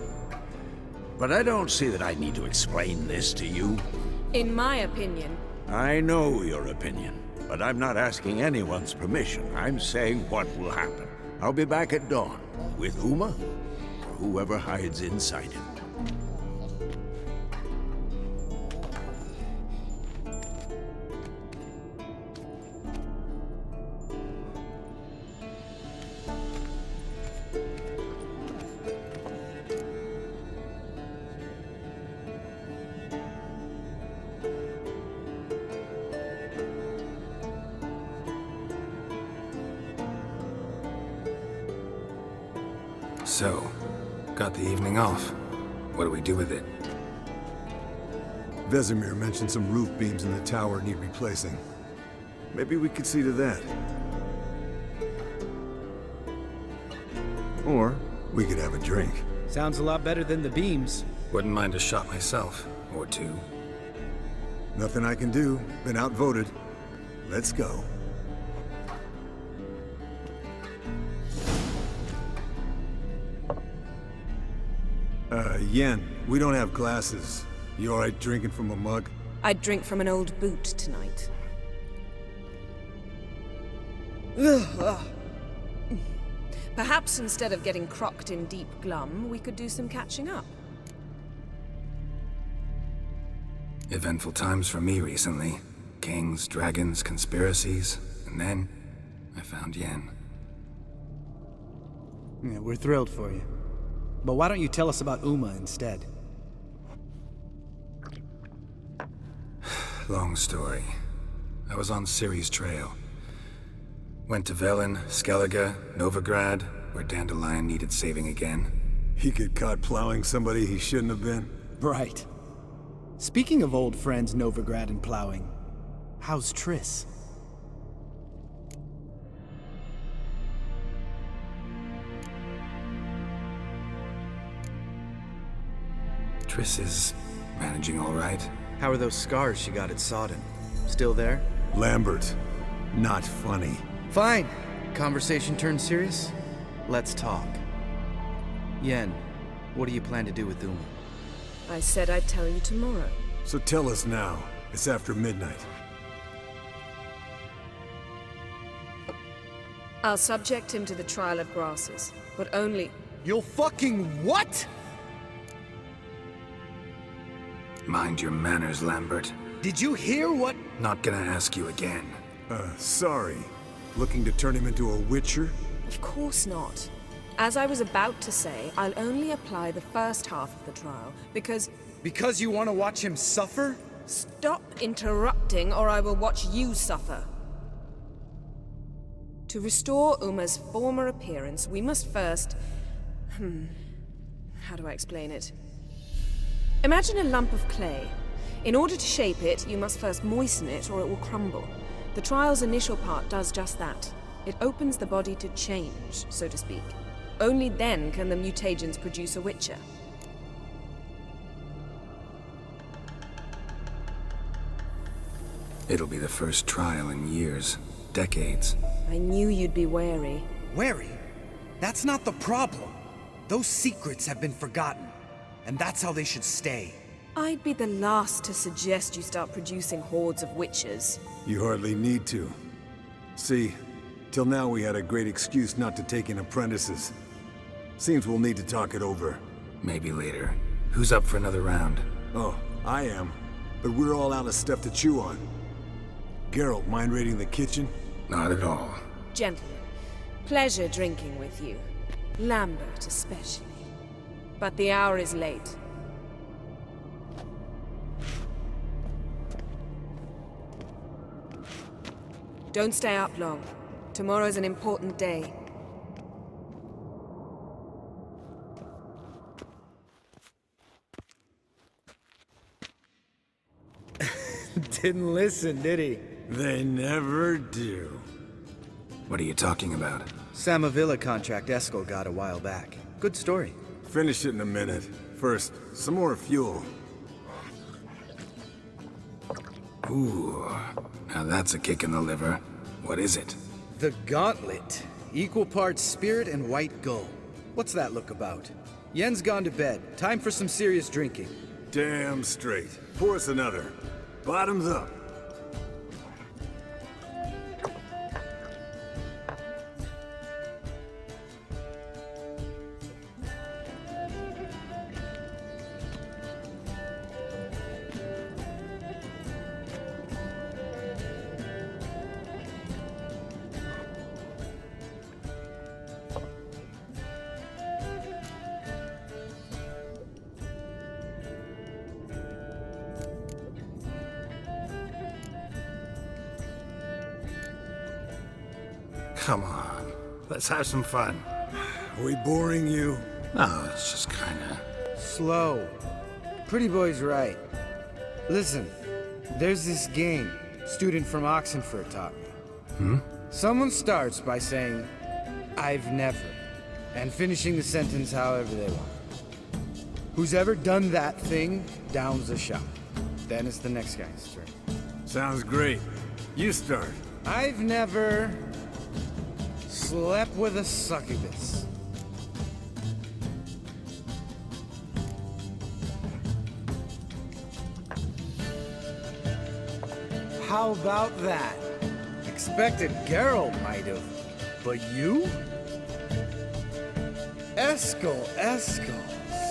But I don't see that I need to explain this to you. In my opinion... I know your opinion, but I'm not asking anyone's permission. I'm saying what will happen. I'll be back at dawn, with Uma, or whoever hides inside him. So, got the evening off. What do we do with it? Vesemir mentioned some roof beams in the tower need replacing. Maybe we could see to that. Or we could have a drink. Sounds a lot better than the beams. Wouldn't mind a shot myself, or two. Nothing I can do. Been outvoted. Let's go. Yen, we don't have glasses. You alright drinking from a mug? I'd drink from an old boot tonight. Perhaps instead of getting crocked in deep glum, we could do some catching up. Eventful times for me recently. Kings, dragons, conspiracies, and then I found Yen. Yeah, we're thrilled for you. But why don't you tell us about Uma instead? Long story. I was on Ciri's trail. Went to Velen, Skellige, Novigrad, where Dandelion needed saving again. He get caught plowing somebody he shouldn't have been? Right. Speaking of old friends Novigrad and plowing, how's Triss? Triss is managing all right. How are those scars she got at Sodden? Still there? Lambert, not funny. Fine. Conversation turned serious? Let's talk. Yen, what do you plan to do with Uma? I said I'd tell you tomorrow. So tell us now. It's after midnight. I'll subject him to the trial of grasses, but only... You'll fucking what?! Mind your manners, Lambert. Did you hear what? Not gonna ask you again. Sorry. Looking to turn him into a witcher? Of course not. As I was about to say, I'll only apply the first half of the trial, because... Because you want to watch him suffer? Stop interrupting, or I will watch you suffer. To restore Uma's former appearance, we must first... How do I explain it? Imagine a lump of clay. In order to shape it, you must first moisten it, or it will crumble. The trial's initial part does just that. It opens the body to change, so to speak. Only then can the mutagens produce a witcher. It'll be the first trial in years. Decades. I knew you'd be wary. Wary? That's not the problem. Those secrets have been forgotten, and that's how they should stay. I'd be the last to suggest you start producing hordes of witches. You hardly need to. See, till now we had a great excuse not to take in apprentices. Seems we'll need to talk it over. Maybe later. Who's up for another round? Oh, I am. But we're all out of stuff to chew on. Geralt, mind raiding the kitchen? Not at all. Gentlemen, pleasure drinking with you. Lambert especially. But the hour is late. Don't stay up long. Tomorrow's an important day. Didn't listen, did he? They never do. What are you talking about? Samavilla contract Eskel got a while back. Good story. Finish it in a minute. First, some more fuel. Ooh, now that's a kick in the liver. What is it? The Gauntlet. Equal parts spirit and white gull. What's that look about? Yen's gone to bed. Time for some serious drinking. Damn straight. Pour us another. Bottoms up. Come on. Let's have some fun. Are we boring you? No, it's just kinda... Slow. Pretty boy's right. Listen, there's this game student from Oxenford taught me. Someone starts by saying, "I've never," and finishing the sentence however they want. Who's ever done that thing downs a shot. Then it's the next guy's turn. Sounds great. You start. I've never slept with a succubus. How about that? Expected Geralt might have, but you? Eskel.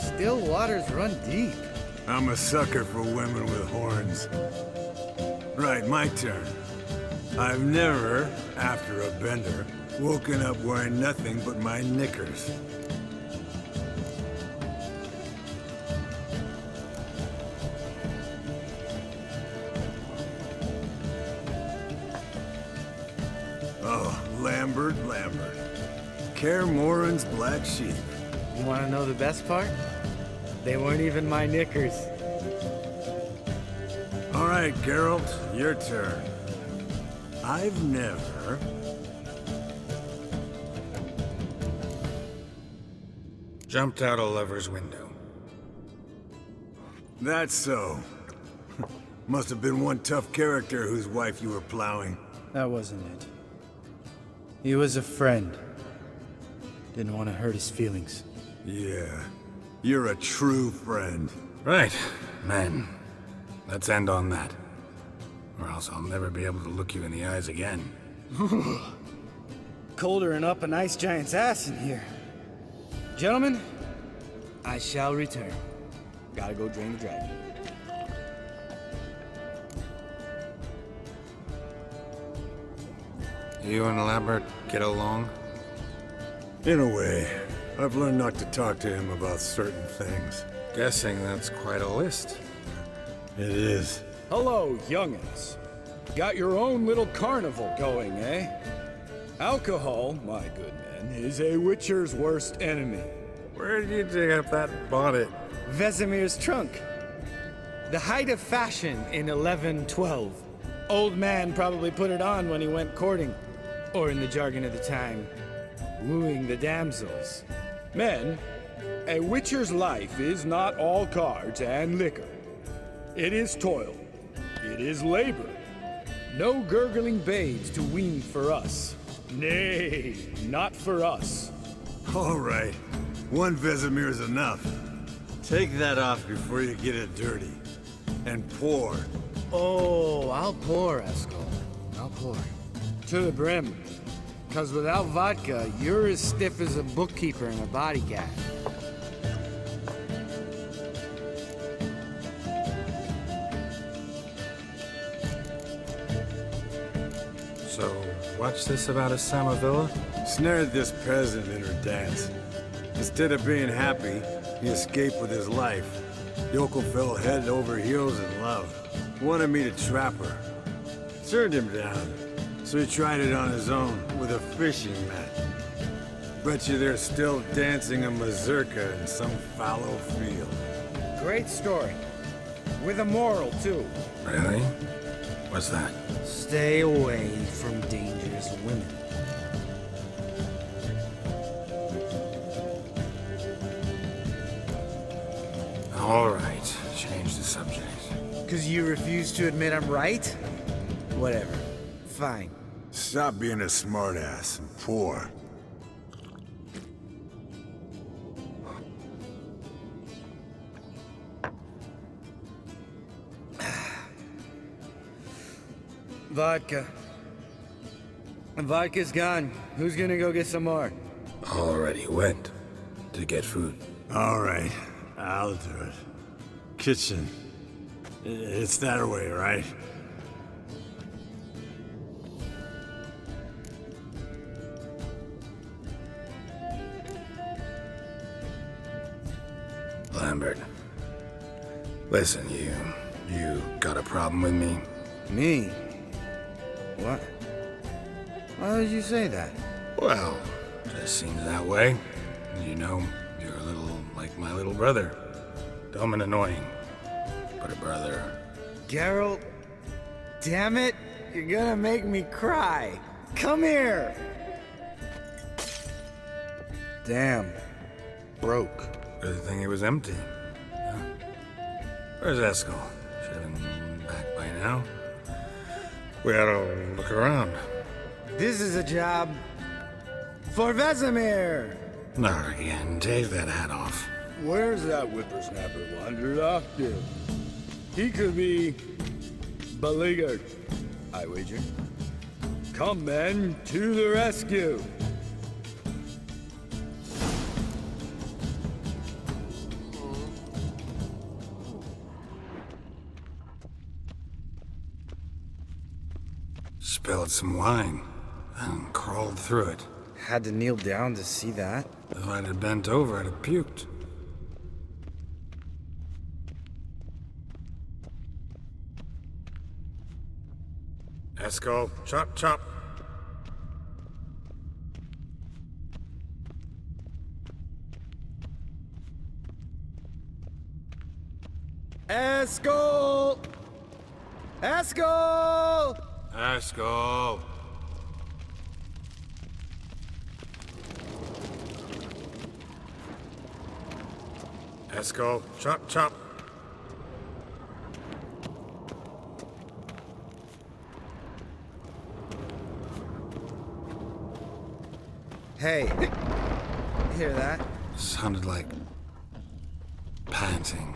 Still waters run deep. I'm a sucker for women with horns. Right, my turn. I've never, after a bender, woken up wearing nothing but my knickers. Oh, Lambert. Kaer Morhen's black sheep. You want to know the best part? They weren't even my knickers. All right, Geralt, your turn. I've never... Jumped out a lover's window. That's so. Must have been one tough character whose wife you were plowing. That wasn't it. He was a friend. Didn't want to hurt his feelings. Yeah, you're a true friend. Right, man. Let's end on that. Or else I'll never be able to look you in the eyes again. Colder and up an ice giant's ass in here. Gentlemen, I shall return. Gotta go drain the dragon. You and Lambert get along? In a way. I've learned not to talk to him about certain things. Guessing that's quite a list. It is. Hello, young'uns. Got your own little carnival going, eh? Alcohol, my good men, is a witcher's worst enemy. Where did you dig up that bonnet? Vesemir's trunk. The height of fashion in 1112. Old man probably put it on when he went courting. Or in the jargon of the time, wooing the damsels. Men, a witcher's life is not all cards and liquor. It is toil. It is labor. No gurgling babes to wean for us. Nay, not for us. All right. One Vesemir is enough. Take that off before you get it dirty. And pour. Oh, I'll pour, Eskel. I'll pour. To the brim. Because without vodka, you're as stiff as a bookkeeper in a body gag. So, what's this about a Samavilla? Snared this peasant in her dance. Instead of being happy, he escaped with his life. Yokel fell head over heels in love. Wanted me to trap her. Turned him down. So he tried it on his own with a fishing net. Bet you they're still dancing a mazurka in some fallow field. Great story. With a moral, too. Really? What's that? Stay away from dangerous women. All right, change the subject. Because you refuse to admit I'm right? Whatever. Fine. Stop being a smartass and pour. Vodka. Vodka's gone. Who's gonna go get some more? Already went to get food. All right, I'll do it. Kitchen. It's that way, right? Lambert. Listen, you got a problem with me? Me? What? Why did you say that? Well, just seems that way. You know, you're a little like my little brother. Dumb and annoying, but a brother. Geralt, damn it, you're gonna make me cry. Come here. Damn, broke. Good thing it was empty. Huh? Where's Eskel? Should have been back by now. We ought to look around. This is a job for Vesemir. Not again. Take that hat off. Where's that whippersnapper wandered off to? He could be beleaguered, I wager. Come, men, to the rescue! Spilled some wine and crawled through it. Had to kneel down to see that. If I'd have bent over, I'd have puked. Eskel, chop, chop. Eskel! Eskel! Eskel! Eskel, chop, chop. Hey, hear that? Sounded like panting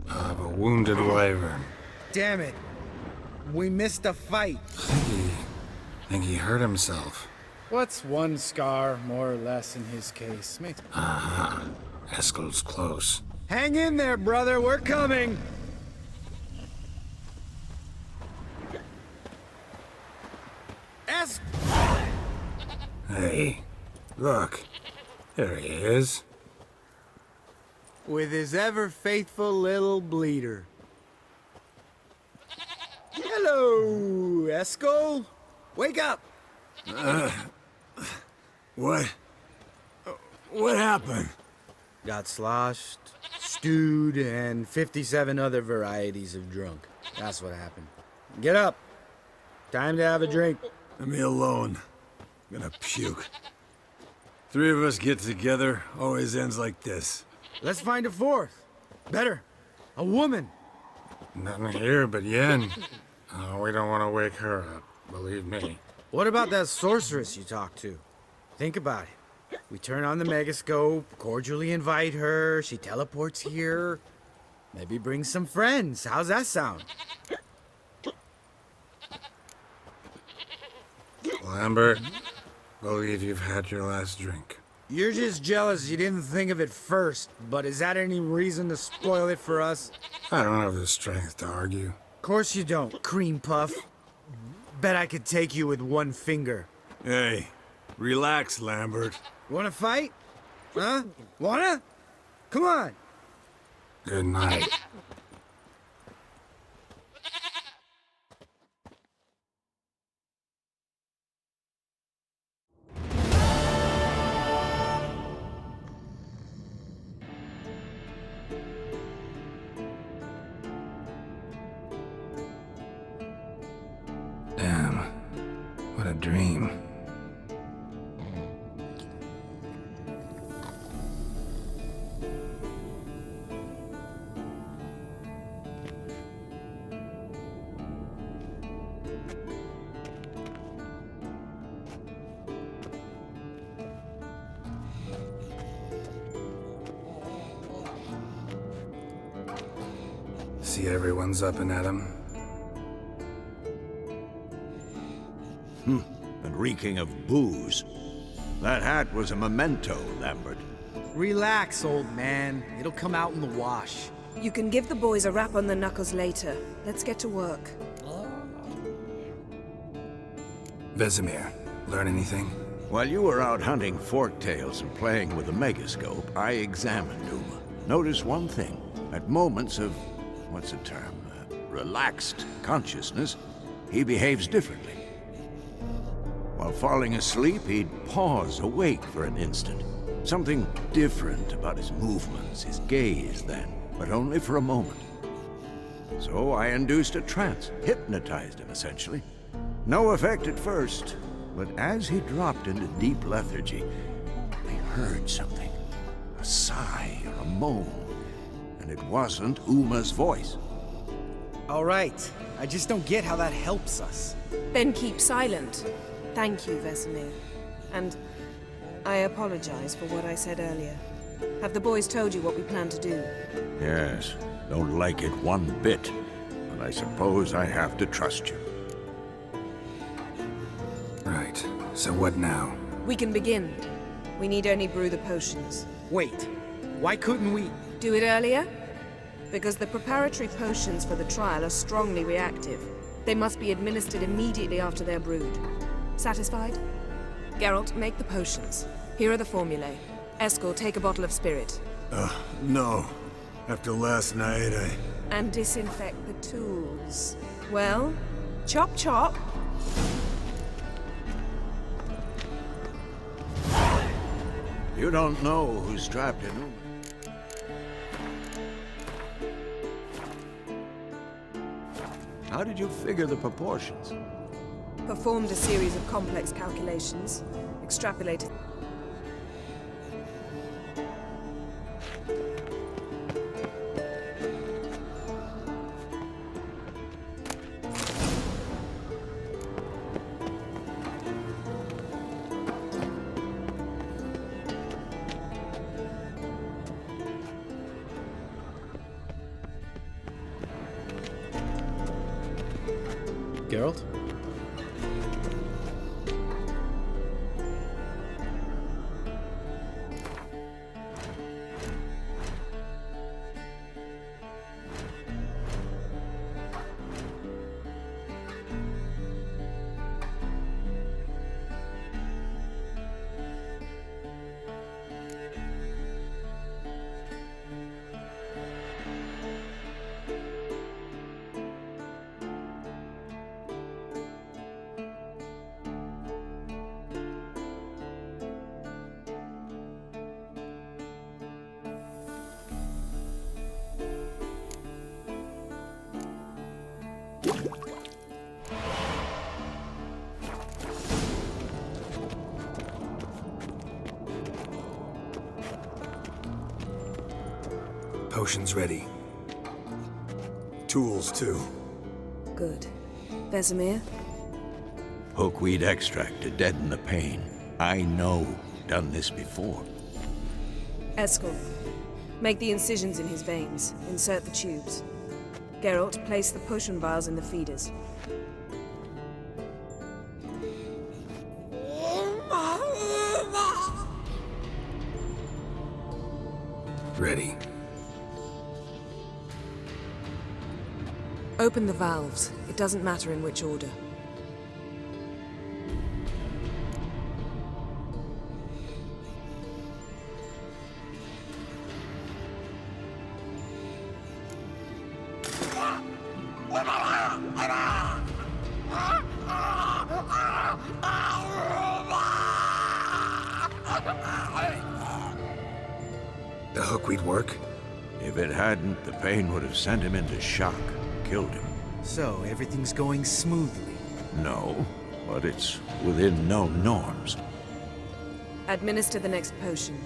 of a wounded wyvern. Damn it. We missed a fight. Think he hurt himself. What's one scar, more or less, in his case? Aha. Eskel's close. Hang in there, brother. We're coming. Hey, look. There he is. With his ever-faithful little bleeder. Hello, Eskel. Wake up. What happened? Got sloshed, stewed, and 57 other varieties of drunk. That's what happened. Get up. Time to have a drink. Let me alone. I'm gonna puke. Three of us get together, always ends like this. Let's find a fourth. Better. A woman. Nothing here but Yen. Oh, we don't want to wake her up, believe me. What about that sorceress you talked to? Think about it. We turn on the megascope, cordially invite her, she teleports here. Maybe bring some friends. How's that sound? Lambert, believe you've had your last drink. You're just jealous you didn't think of it first, but is that any reason to spoil it for us? I don't have the strength to argue. Of course you don't, cream puff. Bet I could take you with one finger. Hey, relax, Lambert. Wanna fight? Huh? Wanna? Come on! Good night. Damn, what a dream. See everyone's up and at 'em. And reeking of booze. That hat was a memento, Lambert. Relax, old man. It'll come out in the wash. You can give the boys a rap on the knuckles later. Let's get to work. Vesemir, learn anything? While you were out hunting forktails and playing with the megascope, I examined Uma. Notice one thing. At moments of, what's the term, relaxed consciousness, he behaves differently. While falling asleep, he'd pause awake for an instant. Something different about his movements, his gaze then, but only for a moment. So I induced a trance, hypnotized him essentially. No effect at first, but as he dropped into deep lethargy, I heard something. A sigh or a moan, and it wasn't Uma's voice. All right, I just don't get how that helps us. Then keep silent. Thank you, Vesemir. And I apologize for what I said earlier. Have the boys told you what we plan to do? Yes, don't like it one bit, but I suppose I have to trust you. Right, so what now? We can begin. We need only brew the potions. Wait, why couldn't we? Do it earlier? Because the preparatory potions for the trial are strongly reactive. They must be administered immediately after they're brewed. Satisfied? Geralt, make the potions. Here are the formulae. Eskel, take a bottle of spirit. No. After last night, And disinfect the tools. Well, chop chop. You don't know who's trapped in Uma. How did you figure the proportions? Performed a series of complex calculations. Extrapolated. Geralt? Potions ready. tools too. Good. Vesemir? Hookweed extract to deaden the pain. I know. Done this before. Eskel, make the incisions in his veins. Insert the tubes. Geralt, place the potion vials in the feeders. Ready. Open the valves. It doesn't matter in which order. The hookweed work? If it hadn't, the pain would have sent him into shock, killed him. So, everything's going smoothly? No, but it's within known norms. Administer the next potion.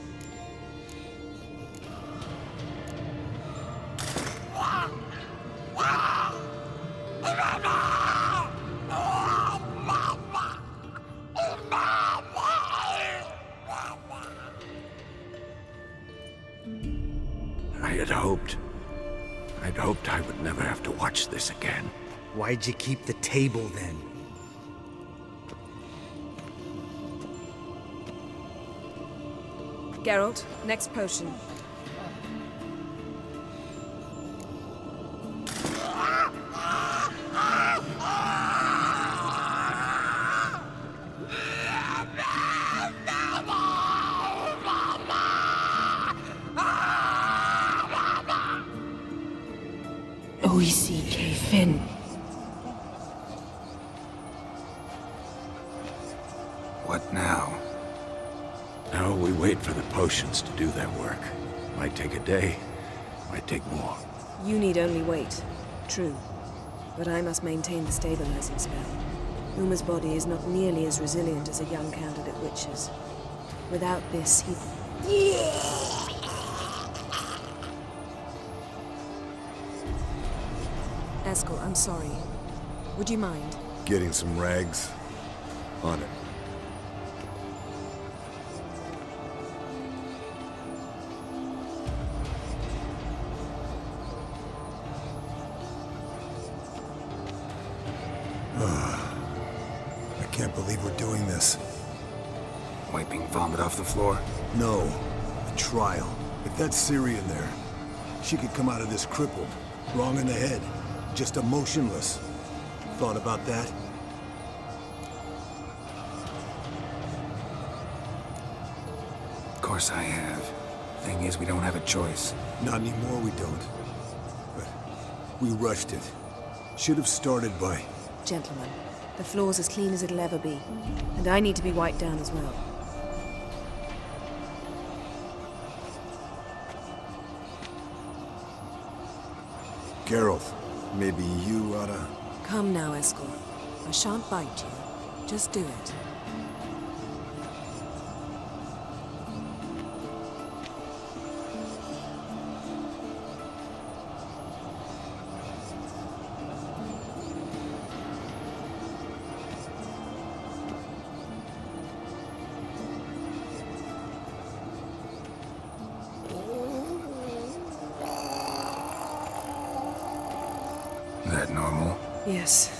I'd hoped I would never have to watch this again. Why'd you keep the table then? Geralt, next potion. Fin. What now? Now we wait for the potions to do their work. Might take a day, might take more. You need only wait. True. But I must maintain the stabilizing spell. Uma's body is not nearly as resilient as a young candidate witch's. Without this, he... Eskel, I'm sorry. Would you mind? Getting some rags? On it. I can't believe we're doing this. Wiping vomit off the floor? No. A trial. If that's Syrian there, she could come out of this crippled. Wrong in the head. Just emotionless. Thought about that? Of course I have. Thing is, we don't have a choice. Not anymore, we don't. But we rushed it. Should have started by... Gentlemen, the floor's as clean as it'll ever be. And I need to be wiped down as well. Geralt, maybe you oughta... Come now, Eskel. I shan't bite you. Just do it. That normal? Yes.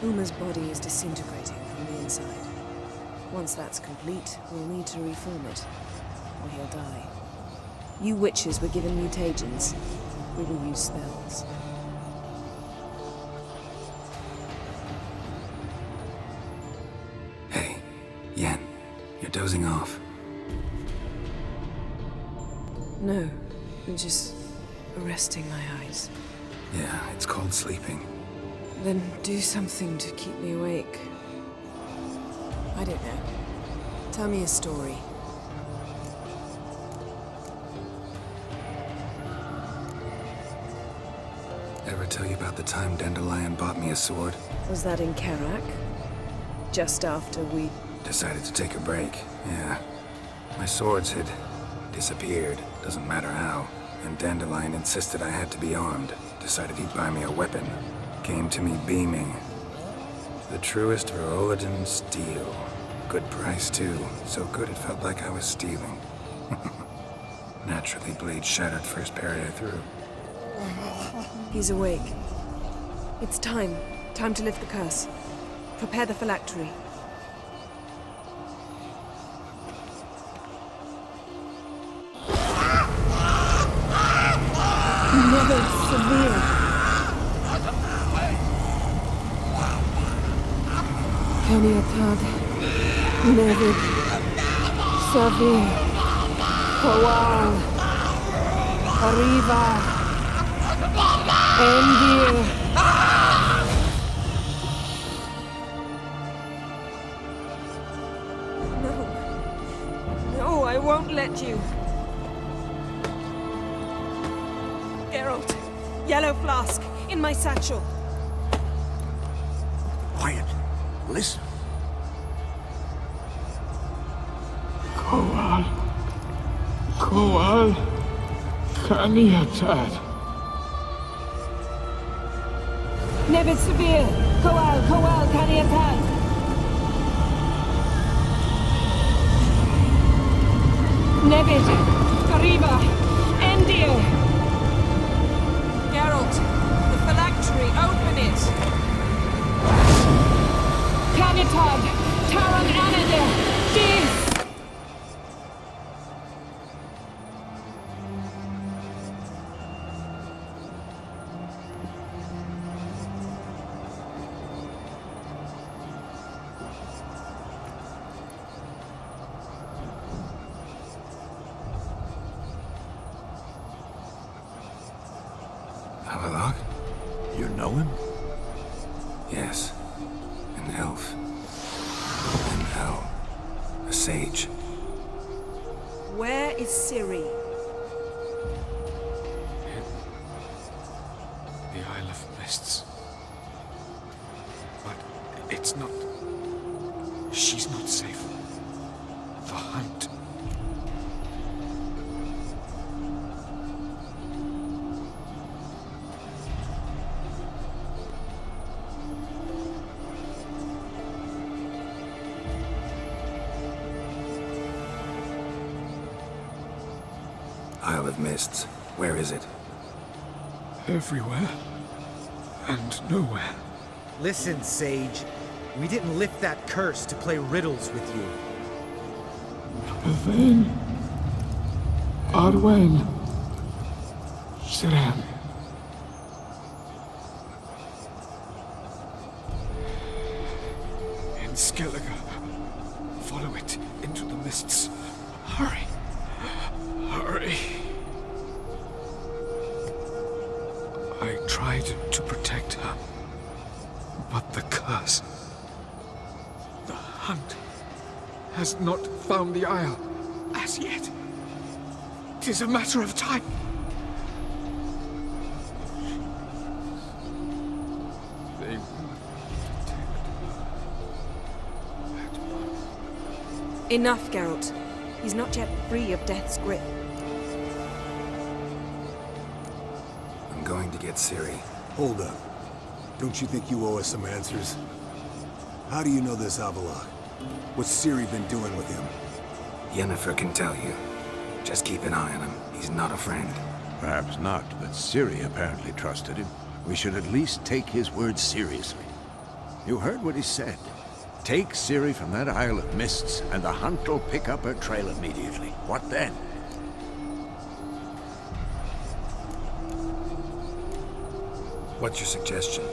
Uma's body is disintegrating from the inside. Once that's complete, we'll need to reform it, or he'll die. You witches were given mutagens. We will use spells. Hey, Yen, you're dozing off. No, I'm just resting my eyes. Yeah, it's called sleeping. Then do something to keep me awake. I don't know. Tell me a story. Ever tell you about the time Dandelion bought me a sword? Was that in Karak? Just after we... Decided to take a break, yeah. My swords had disappeared, doesn't matter how. And Dandelion insisted I had to be armed. Decided he'd buy me a weapon. Came to me beaming. The truest Verolidan steel. Good price, too. So good it felt like I was stealing. Naturally, blade shattered first parry I threw. He's awake. It's time. Time to lift the curse. Prepare the phylactery. Never severe. Caniatad. Never severe. Kowal. Arriva. Endir. No, I won't let you. Geralt, yellow flask, in my satchel. Quiet. Listen. Kowal. Kowal. Kaniatad. Never severe. Kowal, Kaniatad. Nevid, Arriva, Endir. Geralt, the phylactery, open it. Canitad, Taran Anadir, Dis. You know him? Yes. An elf. An owl. A sage. Where is Ciri? The Isle of Mists. But it's not... She's not safe. The hunt. Isle of Mists. Where is it? Everywhere. And nowhere. Listen, Sage. We didn't lift that curse to play riddles with you. Yvain. Arwen. Siran. In Skellige. Follow it into the mists. Hurry. Hurry. I tried to protect her, but the curse, the hunt, has not found the Isle as yet. 'Tis a matter of time. They Enough, Geralt. He's not yet free of death's grip. I'm going to get Ciri. Hold up. Don't you think you owe us some answers? How do you know this Avalok? What's Ciri been doing with him? Yennefer can tell you. Just keep an eye on him. He's not a friend. Perhaps not, but Ciri apparently trusted him. We should at least take his words seriously. You heard what he said. Take Ciri from that Isle of Mists, and the hunt will pick up her trail immediately. What then? What's your suggestion?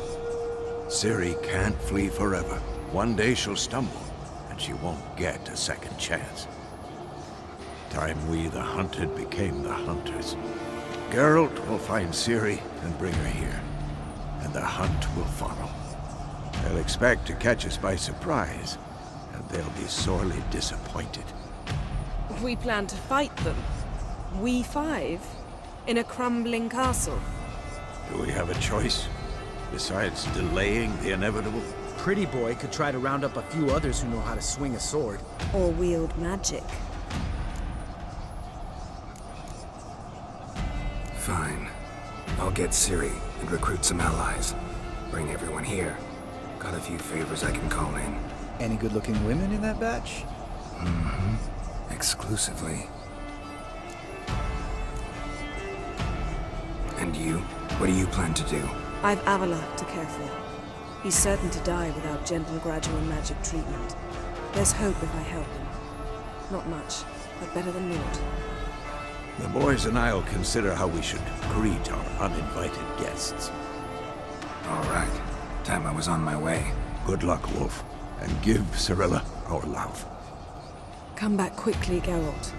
Ciri can't flee forever. One day she'll stumble, and she won't get a second chance. Time we, the hunted, became the hunters. Geralt will find Ciri and bring her here, and the hunt will follow. They'll expect to catch us by surprise, and they'll be sorely disappointed. We plan to fight them. We five? In a crumbling castle? Do we have a choice? Besides delaying the inevitable? Pretty Boy could try to round up a few others who know how to swing a sword. Or wield magic. Fine. I'll get Ciri and recruit some allies. Bring everyone here. Got a few favors I can call in. Any good-looking women in that batch? Mm-hmm. Exclusively. And you? What do you plan to do? I've Avila to care for. He's certain to die without gentle, gradual magic treatment. There's hope if I help him. Not much, but better than naught. The boys and I'll consider how we should greet our uninvited guests. All right. Time I was on my way. Good luck, Wolf, and give Cirilla our love. Come back quickly, Geralt.